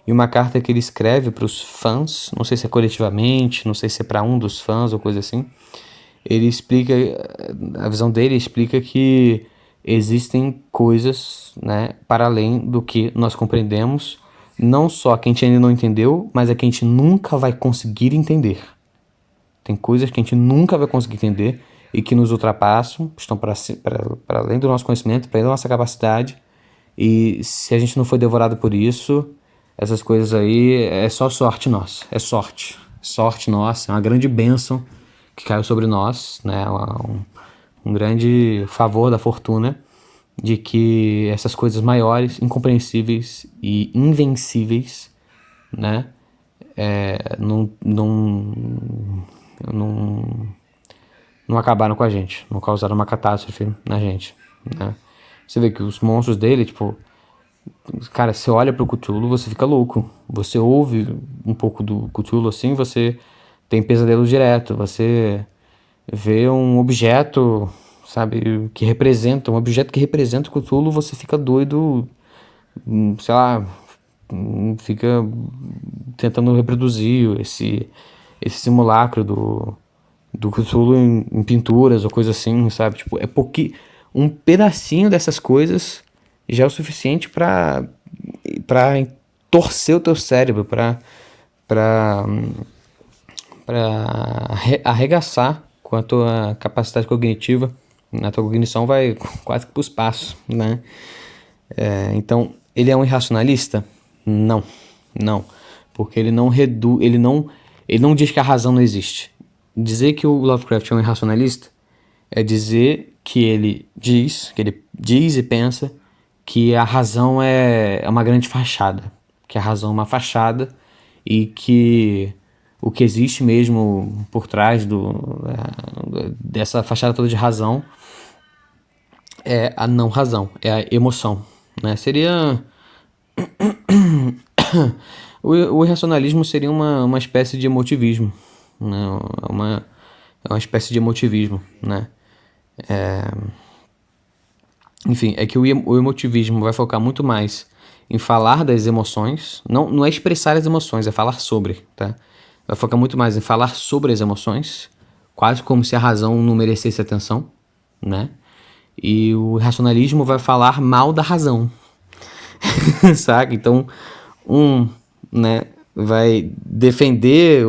E uma carta que ele escreve para os fãs, não sei se é coletivamente, não sei se é para um dos fãs ou coisa assim. Ele explica, a visão dele explica que existem coisas, né, para além do que nós compreendemos, não só que a gente ainda não entendeu, mas é que a gente nunca vai conseguir entender. Tem coisas que a gente nunca vai conseguir entender e que nos ultrapassam, estão para além do nosso conhecimento, para além da nossa capacidade. E se a gente não foi devorado por isso, essas coisas aí é só sorte nossa. É sorte. Sorte nossa, é uma grande bênção que caiu sobre nós, né? Um grande favor da fortuna de que essas coisas maiores, incompreensíveis e invencíveis, né? Não acabaram com a gente, não causaram uma catástrofe na gente, né? Você vê que os monstros dele, tipo, cara, você olha pro Cthulhu, você fica louco. Você ouve um pouco do Cthulhu assim, você tem pesadelo direto. Você vê um objeto, sabe, um objeto que representa o Cthulhu, você fica doido, sei lá, fica tentando reproduzir esse simulacro do Cthulhu em pinturas ou coisa assim, sabe? Tipo, um pedacinho dessas coisas já é o suficiente para torcer o teu cérebro, para arregaçar com a tua capacidade cognitiva. A tua cognição vai quase que para os passos, né? Então, ele é um irracionalista? Não. Não, porque ele não diz que a razão não existe. Dizer que o Lovecraft é um irracionalista é dizer que ele diz e pensa que a razão é uma grande fachada, que a razão é uma fachada e que o que existe mesmo por trás dessa fachada toda de razão é a não razão, é a emoção, né? Seria o irracionalismo seria uma espécie de emotivismo, né? É uma espécie de emotivismo, né? Enfim, é que o emotivismo vai focar muito mais em falar das emoções, não é expressar as emoções, é falar sobre, tá? Vai focar muito mais em falar sobre as emoções, quase como se a razão não merecesse atenção, né? E o racionalismo vai falar mal da razão, saca? Então, né, vai defender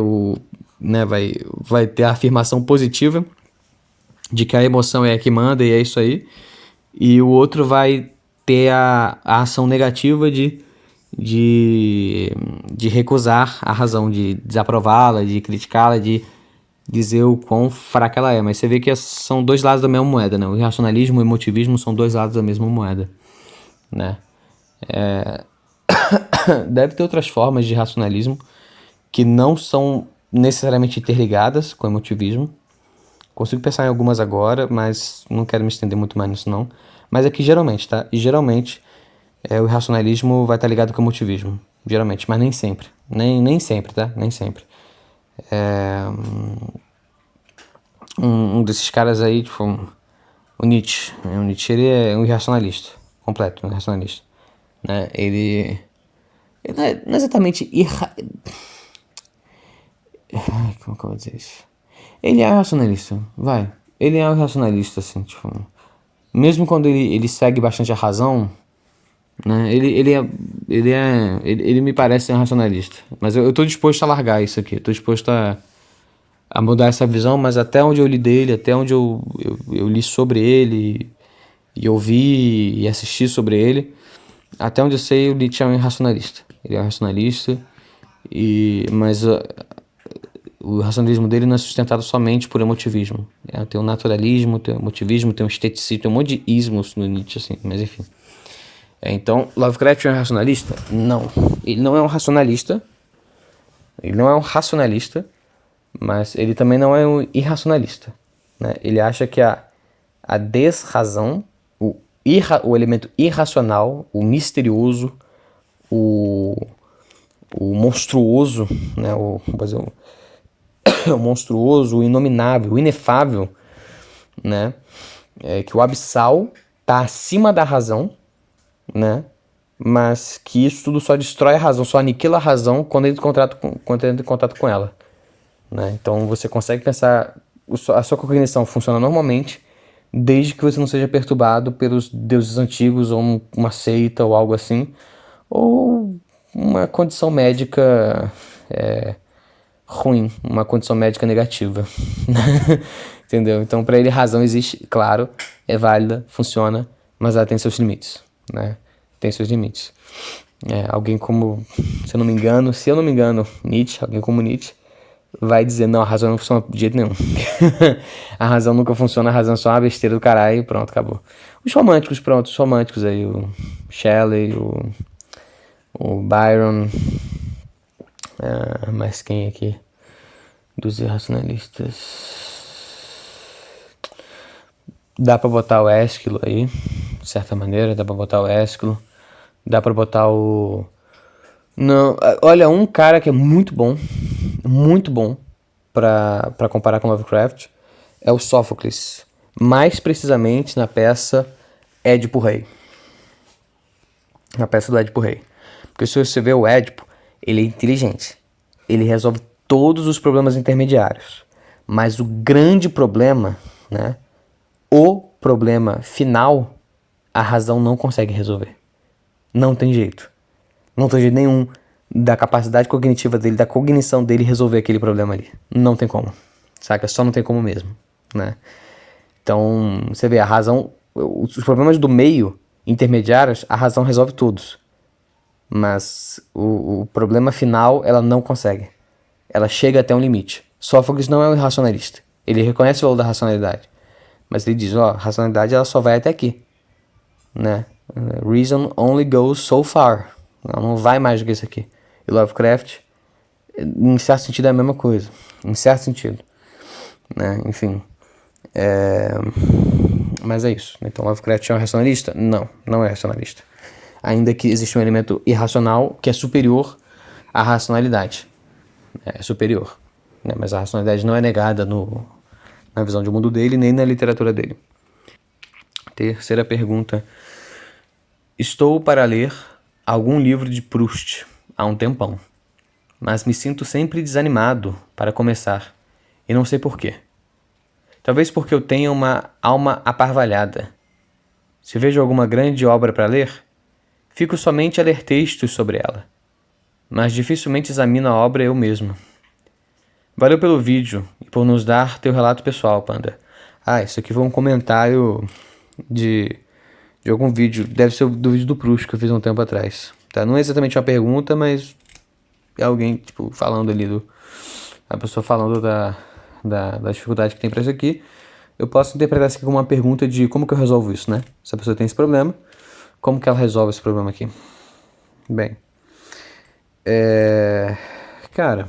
né, vai ter a afirmação positiva de que a emoção é a que manda e é isso aí, e o outro vai ter a ação negativa de recusar a razão, de desaprová-la, de criticá-la, de dizer o quão fraca ela é. Mas você vê que são dois lados da mesma moeda, né? O irracionalismo e o emotivismo são dois lados da mesma moeda, né? Deve ter outras formas de racionalismo que não são necessariamente interligadas com o emotivismo. Consigo pensar em algumas agora, mas não quero me estender muito mais nisso não. Mas é que geralmente, tá? E geralmente o irracionalismo vai estar ligado com o emotivismo. Geralmente, mas nem sempre. Nem sempre, tá? Nem sempre. Um desses caras aí, tipo, o Nietzsche. O Nietzsche, ele é um irracionalista. Completo, um irracionalista. Né? Ele não é exatamente como que eu vou dizer isso? Ele é racionalista, vai. Ele é um racionalista, assim, tipo... Mesmo quando ele segue bastante a razão, né? Ele me parece ser um racionalista. Mas eu tô disposto a largar isso aqui. Tô disposto a mudar essa visão, mas até onde eu li dele, até onde eu li sobre ele, e ouvi e assisti sobre ele, até onde eu sei, o Nietzsche é um racionalista. Ele é um racionalista, mas o racionalismo dele não é sustentado somente por emotivismo. Tem um naturalismo, tem um emotivismo, tem um esteticismo, tem um monte de ismos no Nietzsche, assim, mas enfim. Então, Lovecraft é um racionalista? Não. Ele não é um racionalista. Ele não é um racionalista, mas ele também não é um irracionalista, né? Ele acha que a desrazão, o elemento irracional, o misterioso, o monstruoso, né? O monstruoso, o inominável, o inefável, né? Que o abissal está acima da razão, né? Mas que isso tudo só destrói a razão, só aniquila a razão quando entra em contato com ela, né? Então você consegue pensar, a sua cognição funciona normalmente, desde que você não seja perturbado pelos deuses antigos, ou uma seita, ou algo assim, ou uma condição médica ruim, uma condição médica negativa. Entendeu? Então, para ele, razão existe, claro, é válida, funciona, mas ela tem seus limites, né? Tem seus limites. Alguém como, se eu não me engano, Nietzsche, alguém como Nietzsche, vai dizer, não, a razão não funciona de jeito nenhum. A razão nunca funciona, a razão é só uma besteira do caralho e pronto, acabou. Os românticos aí, o Shelley, o Byron, mas quem aqui? Dos irracionalistas. Dá pra botar o Ésquilo aí, de certa maneira, dá pra botar o Ésquilo. Dá pra botar o... Não, olha, um cara que é muito bom pra comparar com Lovecraft é o Sófocles. Mais precisamente na peça Édipo Rei. Na peça do Édipo Rei. Porque se você vê o Édipo, ele é inteligente. Ele resolve todos os problemas intermediários. Mas o grande problema, né? O problema final, a razão não consegue resolver. Não tem jeito. Não tem jeito nenhum da capacidade cognitiva dele, da cognição dele resolver aquele problema ali. Não tem como. Saca? Só não tem como mesmo, né? Então, você vê, a razão... Os problemas do meio, intermediários, a razão resolve todos. Mas o problema final, ela não consegue. Ela chega até um limite. Sófocles não é um irracionalista. Ele reconhece o valor da racionalidade. Mas ele diz, a racionalidade ela só vai até aqui. Né? Reason only goes so far. Ela não vai mais do que isso aqui. E Lovecraft, em certo sentido, é a mesma coisa. Em certo sentido. Né? Enfim. Mas é isso. Então, Lovecraft é um racionalista? Não, não é racionalista. Ainda que exista um elemento irracional que é superior à racionalidade. É superior. Né? Mas a racionalidade não é negada na visão de mundo dele, nem na literatura dele. Terceira pergunta. Estou para ler algum livro de Proust há um tempão, mas me sinto sempre desanimado para começar, e não sei porquê. Talvez porque eu tenha uma alma aparvalhada. Se vejo alguma grande obra para ler, fico somente a ler textos sobre ela, mas dificilmente examino a obra eu mesmo. Valeu pelo vídeo e por nos dar teu relato pessoal, Panda. Isso aqui foi um comentário de algum vídeo, deve ser do vídeo do Proust que eu fiz um tempo atrás. Tá? Não é exatamente uma pergunta, mas é alguém falando ali a pessoa falando da dificuldade que tem pra isso aqui. Eu posso interpretar isso aqui como uma pergunta de como que eu resolvo isso, né? Se a pessoa tem esse problema, como que ela resolve esse problema aqui? Bem, cara,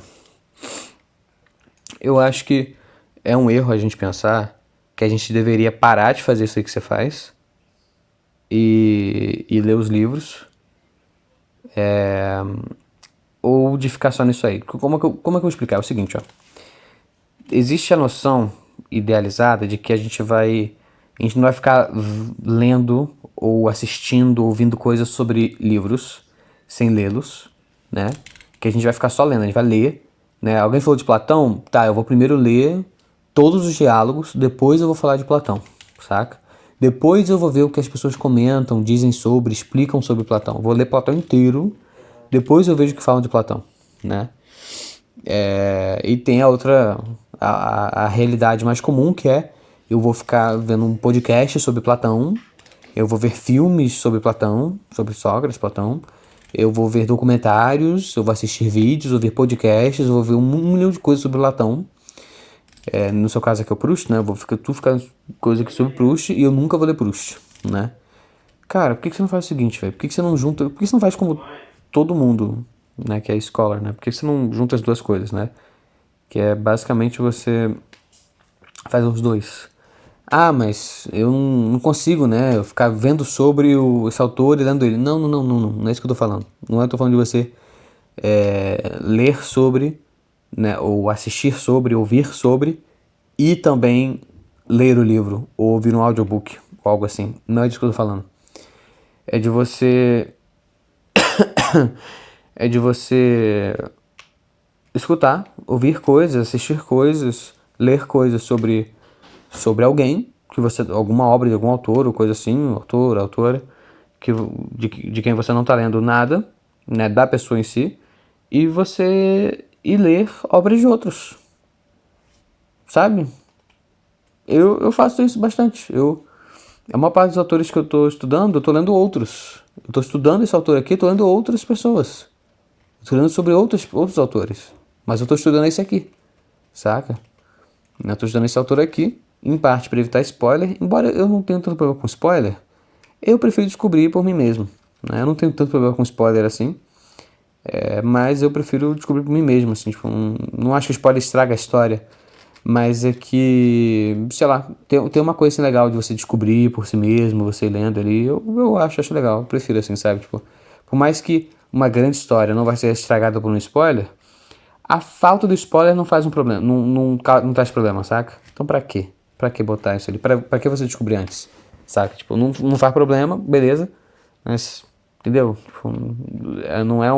eu acho que é um erro a gente pensar que a gente deveria parar de fazer isso aí que você faz e ler os livros, ou de ficar só nisso aí. Como é que eu vou explicar? É o seguinte, existe a noção idealizada de que a gente não vai ficar lendo ou assistindo, ouvindo coisas sobre livros sem lê-los, né? Que a gente vai ficar só lendo, a gente vai ler, né? Alguém falou de Platão? Tá, eu vou primeiro ler todos os diálogos, depois eu vou falar de Platão, saca? Depois eu vou ver o que as pessoas comentam, dizem sobre, explicam sobre Platão. Vou ler Platão inteiro, depois eu vejo o que falam de Platão, né? E tem a realidade mais comum, que é eu vou ficar vendo um podcast sobre Platão, eu vou ver filmes sobre Platão, sobre Sócrates, Platão, eu vou ver documentários, eu vou assistir vídeos, eu vou ver podcasts, eu vou ver um milhão de coisas sobre Platão. No seu caso aqui é o Proust, né? Eu vou ficar coisa aqui sobre Proust e eu nunca vou ler Proust, né? Cara, por que você não faz o seguinte, velho? Por que você não junta... Por que você não faz como todo mundo, né? Que é scholar, né? Por que você não junta as duas coisas, né? Que é basicamente você faz os dois. Mas eu não consigo, né? Eu ficar vendo sobre esse autor e lendo ele. Não. Não é isso que eu tô falando. Não é que eu tô falando de você ler sobre, né? Ou assistir sobre, ouvir sobre e também ler o livro ou ouvir um audiobook ou algo assim. Não é disso que eu tô falando. É de você escutar, ouvir coisas, assistir coisas, ler coisas sobre alguém, alguma obra de algum autor ou coisa assim, autor, autora, de quem você não está lendo nada, né, da pessoa em si, e ler obras de outros, sabe? Eu faço isso bastante. A maior parte dos autores que eu estou estudando, eu estou lendo outros. Eu estou estudando esse autor aqui, estou lendo outras pessoas. Estou lendo sobre outros autores. Mas eu estou estudando esse aqui, saca? Eu estou estudando esse autor aqui, em parte para evitar spoiler. Embora eu não tenha tanto problema com spoiler, eu prefiro descobrir por mim mesmo, né? Eu não tenho tanto problema com spoiler assim, mas eu prefiro descobrir por mim mesmo, assim, não acho que spoiler estraga a história, mas é que, sei lá, tem uma coisa assim legal de você descobrir por si mesmo, você lendo ali, eu acho legal, eu prefiro assim, sabe? Por mais que uma grande história não vai ser estragada por um spoiler, a falta do spoiler não faz um problema, não traz problema, saca? Então pra quê? Pra que botar isso ali? Pra que você descobrir antes? Saca? Não faz problema, beleza, mas, entendeu? Não é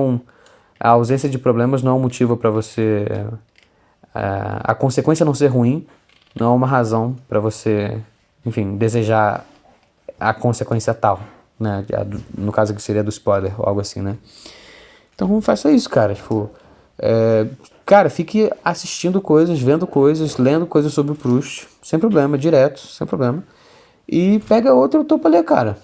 a ausência de problemas não é um motivo pra você... a consequência não ser ruim não é uma razão pra você, enfim, desejar a consequência tal, né? No caso aqui seria do spoiler ou algo assim, né? Então faça isso, cara. Cara, fique assistindo coisas, vendo coisas, lendo coisas sobre o Proust, sem problema, direto, sem problema. E pega outro autor pra ler, cara.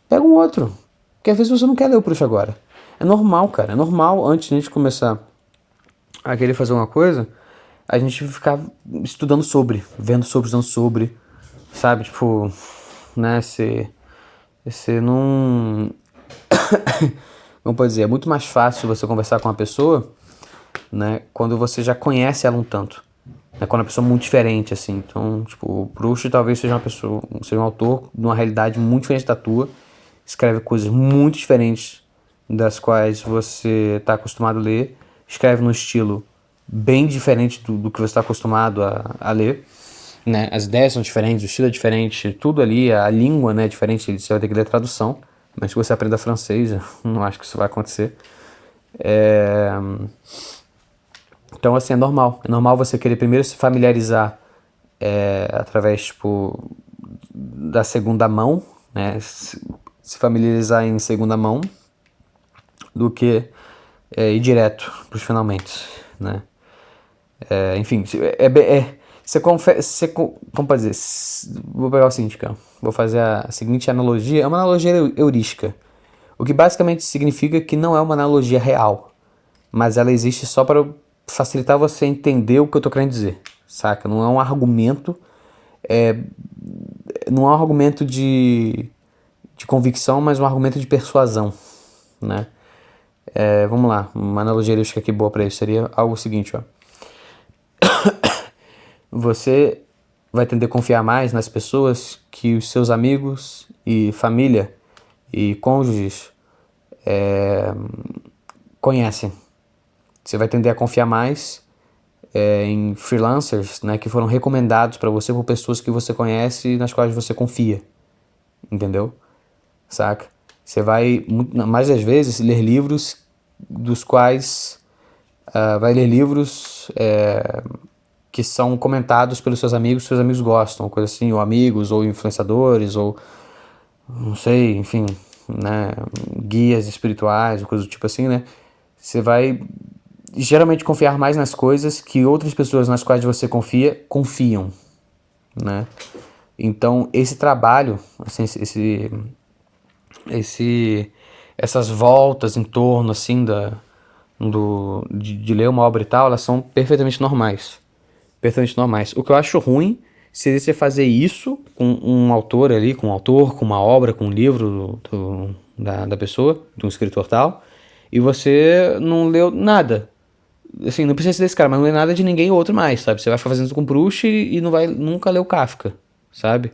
Pega um outro. Porque às vezes você não quer ler o Proust agora. É normal, cara. É normal, antes de a gente começar a querer fazer uma coisa, a gente ficar estudando sobre, vendo sobre, estudando sobre, sabe? Tipo, né, você não... Como pode dizer, é muito mais fácil você conversar com uma pessoa, né, quando você já conhece ela um tanto. Né, quando a pessoa é muito diferente, assim. Então, tipo, o Proust talvez seja uma pessoa, seja um autor de uma realidade muito diferente da tua, escreve coisas muito diferentes das quais você está acostumado a ler, escreve num estilo bem diferente do que você está acostumado a ler, né? As ideias são diferentes, o estilo é diferente, tudo ali, a língua, né, é diferente, você vai ter que ler a tradução, mas se você aprender francês, eu não acho que isso vai acontecer. É... Então, assim, é normal você querer primeiro se familiarizar através, tipo, da segunda mão, né, se familiarizar em segunda mão, do que ir direto para os finalmente, né? Enfim, como pode dizer, vou pegar o seguinte, cara, vou fazer a seguinte analogia, é uma analogia heurística, o que basicamente significa que não é uma analogia real, mas ela existe só para facilitar você entender o que eu tô querendo dizer, saca? Não é um argumento, não é um argumento de convicção, mas um argumento de persuasão, né? Vamos lá, uma analogia heurística aqui boa para isso seria algo seguinte, ó. Você vai tender a confiar mais nas pessoas que os seus amigos e família e cônjuges conhecem. Você vai tender a confiar mais em freelancers, né, que foram recomendados para você por pessoas que você conhece e nas quais você confia, entendeu? Saca? Você vai, mais das vezes, ler livros dos quais... vai ler livros que são comentados pelos seus amigos gostam, coisa assim, ou amigos, ou influenciadores, ou não sei, enfim, né, guias espirituais, ou coisa do tipo assim, né? Você vai geralmente confiar mais nas coisas que outras pessoas nas quais você confia, confiam, né? Então, esse trabalho, assim, essas voltas em torno, assim, de ler uma obra e tal, elas são perfeitamente normais. Perfeitamente normais. O que eu acho ruim seria você fazer isso com um autor ali, com um autor, com uma obra, com um livro da pessoa, de um escritor tal, e você não leu nada. Assim, não precisa ser desse cara, mas não lê nada de ninguém outro mais, sabe? Você vai ficar fazendo isso com Proust e não vai nunca ler o Kafka, sabe?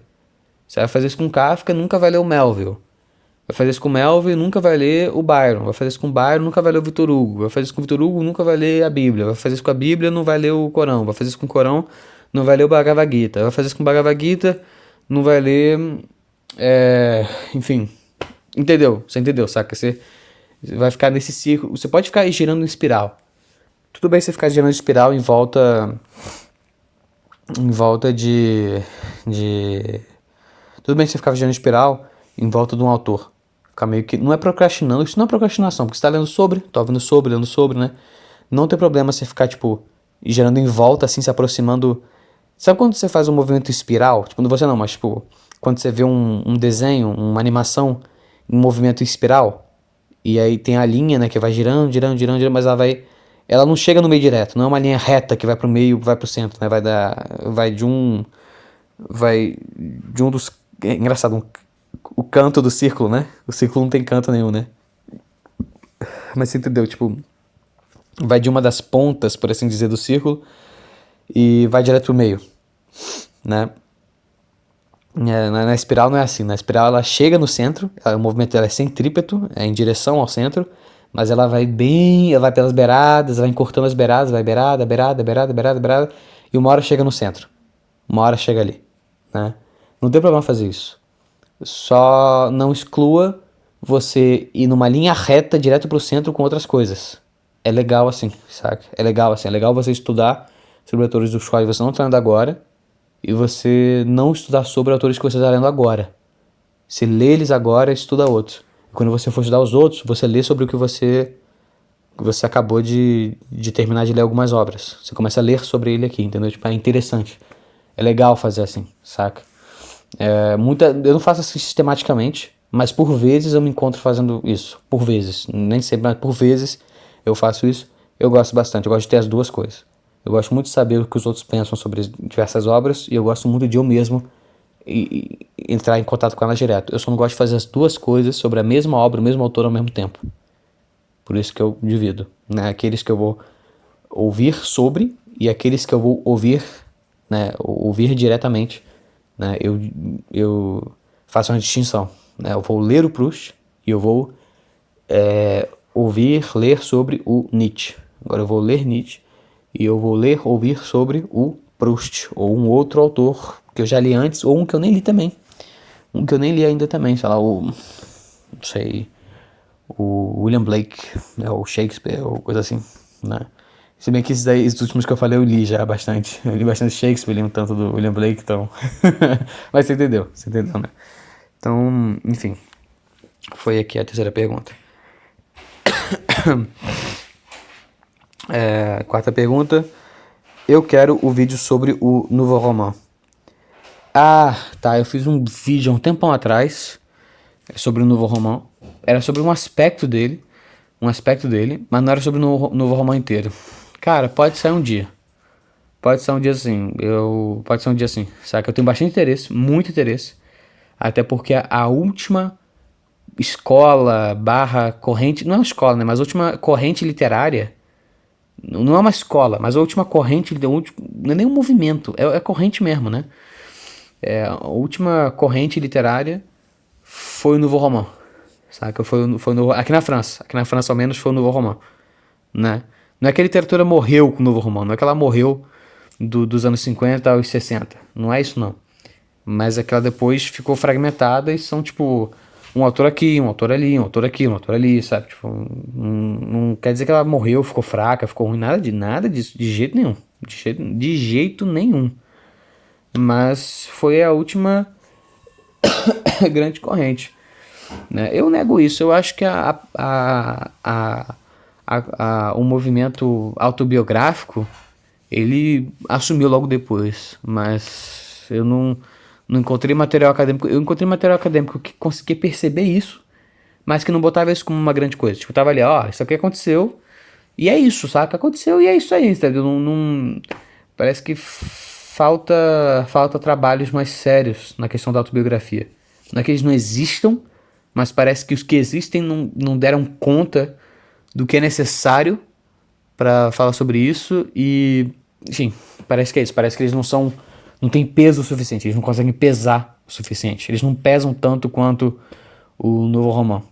Você vai fazer isso com Kafka e nunca vai ler o Melville. Vai fazer isso com o Melville e nunca vai ler o Byron. Vai fazer isso com o Byron, nunca vai ler o Victor Hugo. Vai fazer isso com o Victor Hugo, nunca vai ler a Bíblia. Vai fazer isso com a Bíblia, não vai ler o Corão. Vai fazer isso com o Corão, não vai ler o Bhagavad Gita. Vai fazer isso com o Bhagavad Gita, não vai ler... enfim, entendeu? Você entendeu, saca? Você vai ficar nesse círculo. Você pode ficar girando em espiral. Tudo bem você ficar girando em espiral em volta de... Tudo bem você ficar girando em espiral em volta de um autor. Ficar meio que... Não é procrastinando, isso não é procrastinação, porque você tá lendo sobre, tá ouvindo sobre, lendo sobre, né? Não tem problema você ficar, tipo, girando em volta, assim, se aproximando... Sabe quando você faz um movimento espiral? Tipo, você não, mas, tipo, quando você vê um desenho, uma animação, um movimento em espiral, e aí tem a linha, né, que vai girando, girando, girando, girando, mas ela vai... Ela não chega no meio direto, não é uma linha reta que vai pro meio, vai pro centro, né? Vai de um dos... É engraçado, o canto do círculo, né? O círculo não tem canto nenhum, né? Mas você entendeu, tipo... Vai de uma das pontas, por assim dizer, do círculo e vai direto pro meio, né? Na espiral não é assim. Na espiral ela chega no centro, o movimento dela é centrípeto, é em direção ao centro, mas ela vai bem, ela vai pelas beiradas, vai encurtando as beiradas, vai beirada, beirada, beirada, beirada, beirada, e uma hora chega no centro. Uma hora chega ali, né? Não tem problema fazer isso. Só não exclua você ir numa linha reta direto pro centro com outras coisas. É legal assim, saca? É legal assim, é legal você estudar sobre autores dos quais você não está lendo agora e você não estudar sobre autores que você está lendo agora. Você lê eles agora e estuda outros. Quando você for estudar os outros, você lê sobre o que você acabou de terminar de ler algumas obras. Você começa a ler sobre ele aqui, entendeu? Tipo, é interessante. É legal fazer assim, saca? Eu não faço assim sistematicamente, Mas por vezes eu me encontro fazendo isso. Por vezes. Nem sempre, mas por vezes eu faço isso. Eu gosto bastante. Eu gosto de ter as duas coisas. Eu gosto muito de saber o que os outros pensam sobre diversas obras. E eu gosto muito de eu mesmo entrar em contato com elas direto. Eu só não gosto de fazer as duas coisas sobre a mesma obra, o mesmo autor ao mesmo tempo. Por isso que eu divido. Né? Aqueles que eu vou ouvir sobre e aqueles que eu vou ouvir, né? Ouvir diretamente. Né? Eu faço uma distinção. Né? Eu vou ler o Proust e eu vou ler sobre o Nietzsche. Agora eu vou ler Nietzsche e eu vou ouvir sobre o Proust, ou um outro autor que eu já li antes, ou um que eu nem li também. Um que eu nem li ainda também, sei lá, não sei, o William Blake, né, ou Shakespeare, ou coisa assim, né? Se bem que esses últimos que eu falei eu li já bastante. Eu li bastante Shakespeare, li um tanto do William Blake, então... Mas você entendeu, né? Então, enfim. Foi aqui a terceira pergunta. Quarta pergunta. Eu quero o vídeo sobre o Nouveau Roman. Ah, tá. Eu fiz um vídeo há um tempão atrás sobre o Nouveau Roman. Era sobre um aspecto dele, mas não era sobre o Nouveau Roman inteiro. Cara, pode sair um dia. Pode ser um dia assim. Pode ser um dia assim. Sabe que eu tenho bastante interesse, muito interesse. Até porque a última escola barra corrente, não é uma escola, né, mas a última corrente literária, não é uma escola, mas a última corrente, não é nem um movimento, é corrente mesmo, né? A última corrente literária foi o Nouveau Roman, sabe? Aqui na França ao menos foi o Nouveau Roman, né? Não é que a literatura morreu com o Nouveau Roman, não é que ela morreu dos anos 50 aos 60, não é isso não. Mas é que ela depois ficou fragmentada e são tipo um autor aqui, um autor ali, um autor aqui, um autor ali, sabe? Tipo, não quer dizer que ela morreu, ficou fraca, ficou ruim, nada disso, de jeito nenhum. De jeito nenhum. Mas foi a última grande corrente. Né? Eu nego isso, eu acho que o movimento autobiográfico ele assumiu logo depois, mas eu não encontrei material acadêmico. Eu encontrei material acadêmico que conseguia perceber isso, mas que não botava isso como uma grande coisa. Tipo, tava ali, ó, isso aqui aconteceu, e é isso, saca? Aconteceu e é isso aí, entendeu? Parece que falta trabalhos mais sérios na questão da autobiografia. Não é que eles não existam, mas parece que os que existem não deram conta do que é necessário para falar sobre isso e, enfim, parece que é isso. Parece que eles não têm peso suficiente, eles não conseguem pesar o suficiente. Eles não pesam tanto quanto o Nouveau Roman.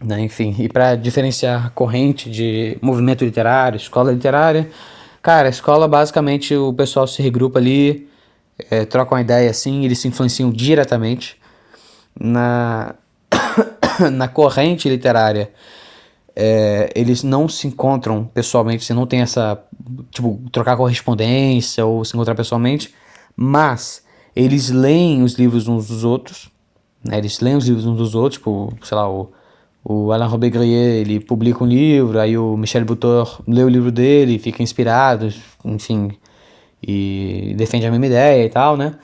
Né? Enfim, e para diferenciar corrente de movimento literário, escola literária, cara, a escola basicamente o pessoal se regrupa ali, troca uma ideia assim, eles se influenciam diretamente. Na corrente literária, eles não se encontram pessoalmente, você não tem essa, tipo, trocar correspondência ou se encontrar pessoalmente, mas eles leem os livros uns dos outros, né? Eles leem os livros uns dos outros, tipo, sei lá, o Alain Robbe-Grillet, ele publica um livro, aí o Michel Butor lê o livro dele, fica inspirado, enfim, e defende a mesma ideia e tal, né?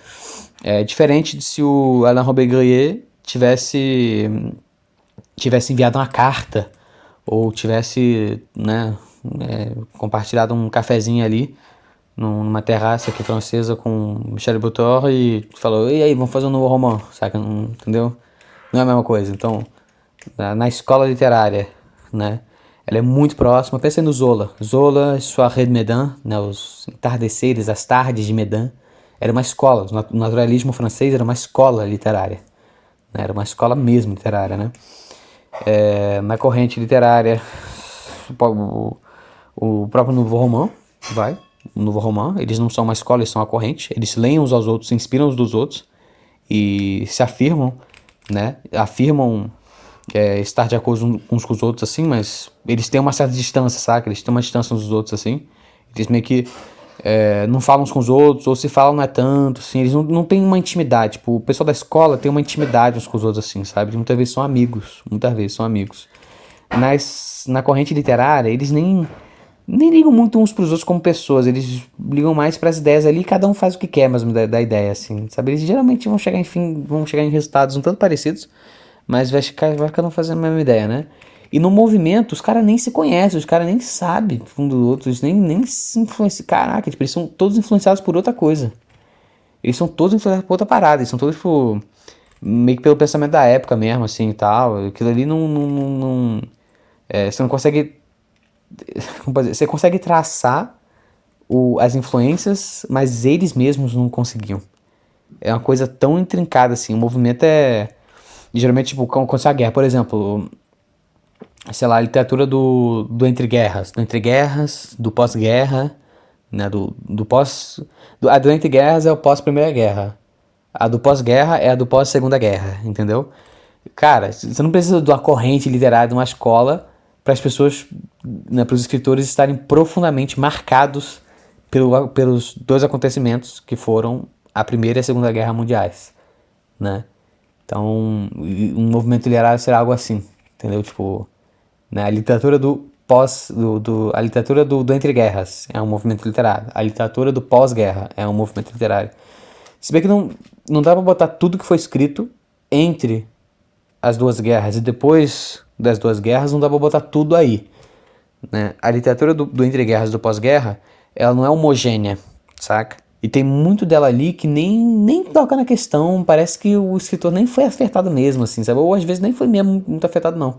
É diferente de se o Alain Robbe-Grillet tivesse enviado uma carta ou tivesse, né, compartilhado um cafezinho ali numa terraça aqui francesa com Michel Butor e falou, e aí, vamos fazer um novo romance, saca? Entendeu? Não é a mesma coisa. Então, na escola literária, né, ela é muito próxima. Pensa no Zola, Soirée de Médin, né, os entardeceres, as tardes de Médin, era uma escola, o naturalismo francês era uma escola literária, né, era uma escola mesmo literária, né. Na corrente literária, o próprio Nouveau Roman, o Nouveau Roman, eles não são uma escola, eles são uma corrente, eles leem uns aos outros, se inspiram uns dos outros e se afirmam, né, estar de acordo uns com os outros assim, mas eles têm uma certa distância, saca? Eles têm uma distância uns dos outros assim, eles meio que não falam uns com os outros, ou se falam não é tanto, assim, eles não têm uma intimidade, tipo, o pessoal da escola tem uma intimidade uns com os outros, assim, sabe, eles muitas vezes são amigos, na corrente literária, eles nem ligam muito uns pros outros como pessoas, eles ligam mais pras ideias ali, cada um faz o que quer mesmo da ideia, assim, sabe, eles geralmente vão chegar em resultados um tanto parecidos, mas vai ficando fazendo a mesma ideia, né? E no movimento, os caras nem se conhecem, os caras nem sabem um do outro, eles nem se influenciam. Caraca, tipo, eles são todos influenciados por outra coisa. Eles são todos influenciados por outra parada, eles são todos, tipo, meio que pelo pensamento da época mesmo, assim, e tal. Aquilo ali você não consegue... Como pode dizer? Você consegue traçar as influências, mas eles mesmos não conseguiam. É uma coisa tão intrincada, assim. O movimento é... Geralmente, tipo, quando acontece a guerra, por exemplo, sei lá, a literatura do entre guerras. Do entre guerras, do pós-guerra, né? Do pós... A do entre guerras é o pós-primeira guerra. A do pós-guerra é a do pós-segunda guerra, entendeu? Cara, você não precisa de uma corrente literária de uma escola para as pessoas, né, para os escritores estarem profundamente marcados pelos dois acontecimentos que foram a Primeira e a Segunda Guerra Mundiais, né? Então, um movimento literário será algo assim, entendeu? Tipo, né, a literatura a literatura do entre guerras é um movimento literário. A literatura do pós-guerra é um movimento literário. Se bem que não dá pra botar tudo que foi escrito entre as duas guerras e depois das duas guerras, não dá pra botar tudo aí, né? A literatura do entre guerras e do pós-guerra, ela não é homogênea, saca? E tem muito dela ali que nem toca na questão, parece que o escritor nem foi afetado mesmo, assim, sabe? Ou às vezes nem foi mesmo muito afetado, não.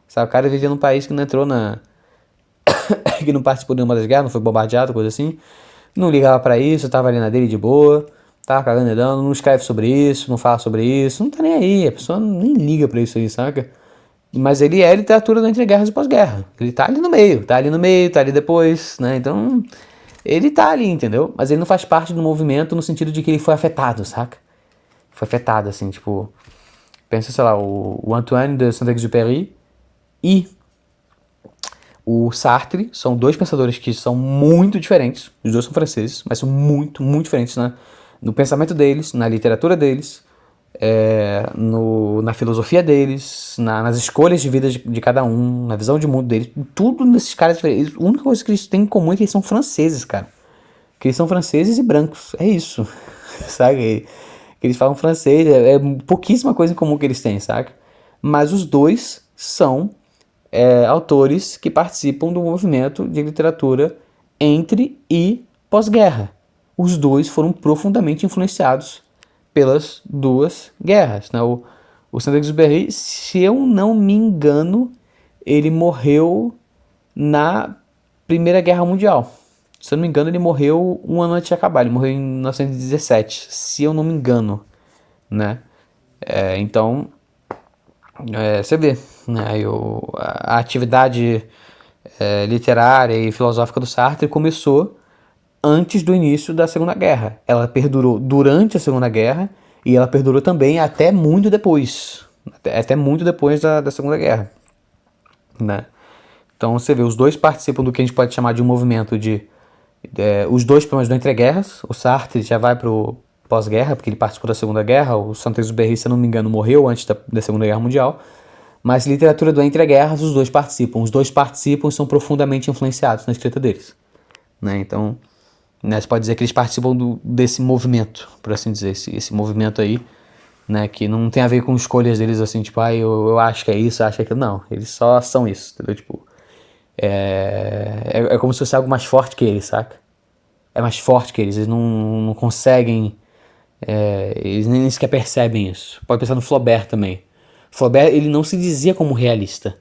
Sabe? O cara vivia num país que não entrou que não participou de nenhuma das guerras, não foi bombardeado, coisa assim. Não ligava pra isso, tava ali na dele de boa, tava cagando e dando, não escreve sobre isso, não fala sobre isso, não tá nem aí, a pessoa nem liga pra isso aí, saca? Mas ele é literatura do entre guerras e pós-guerra. Ele tá ali no meio, tá ali depois, né? Então, ele tá ali, entendeu? Mas ele não faz parte do movimento no sentido de que ele foi afetado, saca? Foi afetado, assim, tipo... Pensa, sei lá, o Antoine de Saint-Exupéry e o Sartre são dois pensadores que são muito diferentes. Os dois são franceses, mas são muito, muito diferentes, né? No pensamento deles, na literatura deles, na filosofia deles, nas escolhas de vida de cada um, na visão de mundo deles. Tudo nesses caras diferentes. A única coisa que eles têm em comum é que eles são franceses, cara. Que eles são franceses e brancos. É isso. Sabe? Que eles falam francês. É pouquíssima coisa em comum que eles têm, saca? Mas os dois são autores que participam do movimento de literatura entre e pós-guerra. Os dois foram profundamente influenciados pelas duas guerras, né? O Saint-Exupéry, se eu não me engano, ele morreu na Primeira Guerra Mundial. Se eu não me engano, ele morreu um ano antes de acabar. Ele morreu em 1917, se eu não me engano, né? Então, você vê, né? A atividade literária e filosófica do Sartre começou antes do início da Segunda Guerra. Ela perdurou durante a Segunda Guerra e ela perdurou também até muito depois. Até muito depois da Segunda Guerra, né? Então você vê, os dois participam do que a gente pode chamar de um movimento os dois pelo menos do entre-guerras. O Sartre já vai pro pós-guerra, porque ele participou da Segunda Guerra. O Saint-Exupéry, se eu não me engano, morreu antes da Segunda Guerra Mundial. Mas literatura do entre-guerras, os dois participam. Os dois participam e são profundamente influenciados na escrita deles, né? Então, né, você pode dizer que eles participam desse movimento, por assim dizer, esse movimento aí, né, que não tem a ver com escolhas deles, assim, tipo, eu acho que é isso, acho que é aquilo. Não, eles só são isso, entendeu? Tipo, é como se fosse algo mais forte que eles, saca? É mais forte que eles não conseguem, eles nem sequer percebem isso. Pode pensar no Flaubert também. Flaubert, ele não se dizia como realista.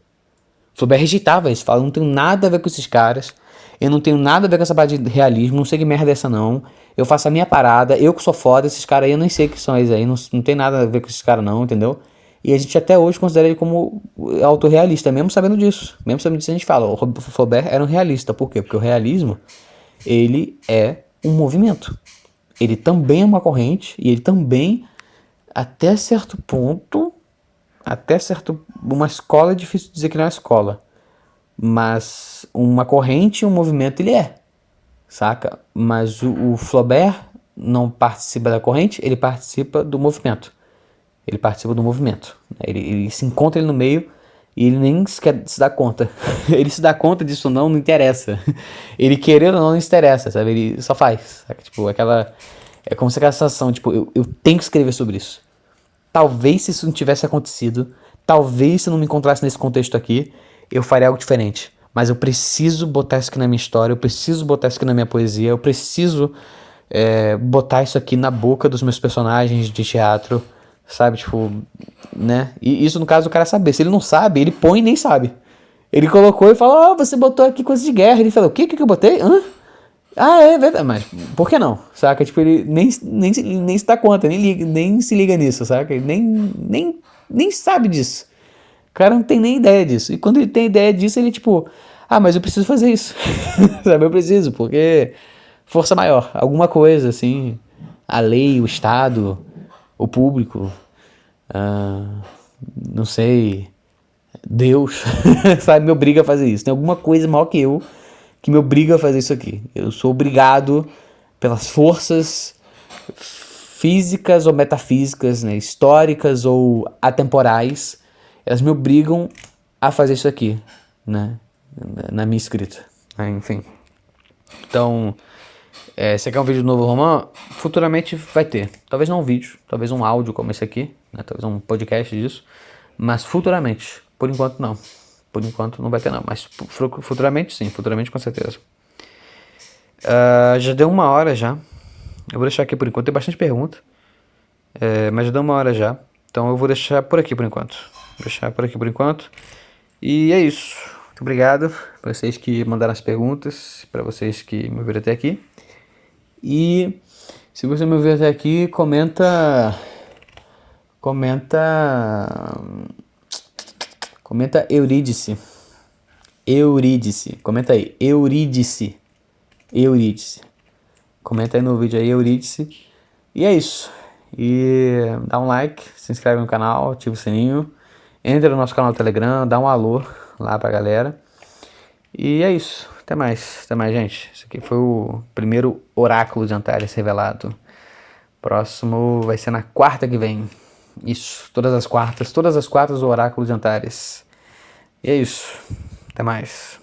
Flaubert rejeitava isso, fala, não tenho nada a ver com esses caras, eu não tenho nada a ver com essa parte de realismo, não sei que merda é essa não, eu faço a minha parada, eu que sou foda, esses caras aí eu nem sei que são eles aí, não tem nada a ver com esses caras não, entendeu? E a gente até hoje considera ele como autor realista, mesmo sabendo disso, a gente fala, o Flaubert era um realista, por quê? Porque o realismo, ele é um movimento, ele também é uma corrente, e ele também, até certo ponto, uma escola é difícil dizer que não é uma escola, mas uma corrente, um movimento ele saca? Mas o Flaubert não participa da corrente, ele participa do movimento. Ele se encontra ali no meio e ele nem sequer se dá conta. Ele se dá conta disso ou não interessa. Ele querer ou não interessa, sabe? Ele só faz, saca? Tipo, é como se aquela sensação, tipo, eu tenho que escrever sobre isso. Talvez se isso não tivesse acontecido, talvez se eu não me encontrasse nesse contexto aqui, eu faria algo diferente. Mas eu preciso botar isso aqui na minha história, eu preciso botar isso aqui na minha poesia, eu preciso botar isso aqui na boca dos meus personagens de teatro, sabe? Tipo, né? E isso no caso do cara saber. Se ele não sabe, ele põe e nem sabe. Ele colocou e falou, você botou aqui coisa de guerra. Ele falou, o que eu botei? Hã? Ah, é verdade, mas por que não? Saca? Tipo, ele nem se dá conta, nem se liga nisso, saca? Ele nem sabe disso. O cara não tem nem ideia disso. E quando ele tem ideia disso, ele tipo, mas eu preciso fazer isso. Sabe? Eu preciso, porque força maior, alguma coisa assim, a lei, o Estado, o público, não sei, Deus, sabe, me obriga a fazer isso. Tem alguma coisa maior que eu que me obriga a fazer isso aqui. Eu sou obrigado pelas forças físicas ou metafísicas, né, históricas ou atemporais, elas me obrigam a fazer isso aqui, né, na minha escrita. Enfim. Então, você quer um vídeo do novo Romã? Futuramente vai ter. Talvez não um vídeo, talvez um áudio como esse aqui, né, talvez um podcast disso, mas futuramente. Por enquanto não. Por enquanto não vai ter não, mas futuramente sim, futuramente com certeza. Já deu 1 hora já. Eu vou deixar aqui por enquanto, tem bastante pergunta. Mas já deu 1 hora já. Então eu vou deixar por aqui por enquanto. Vou deixar por aqui por enquanto. E é isso. Muito obrigado para vocês que mandaram as perguntas, para vocês que me ouviram até aqui. E se você me ouviu até aqui, comenta Eurídice. Comenta aí, Eurídice. Comenta aí no vídeo aí, Eurídice. E é isso. E dá um like, se inscreve no canal, ativa o sininho. Entra no nosso canal do Telegram, dá um alô lá pra galera. E é isso. Até mais, gente. Isso aqui foi o primeiro oráculo de Antares revelado. Próximo vai ser na quarta que vem. Isso, todas as quartas o oráculo de Antares. E é isso. Até mais.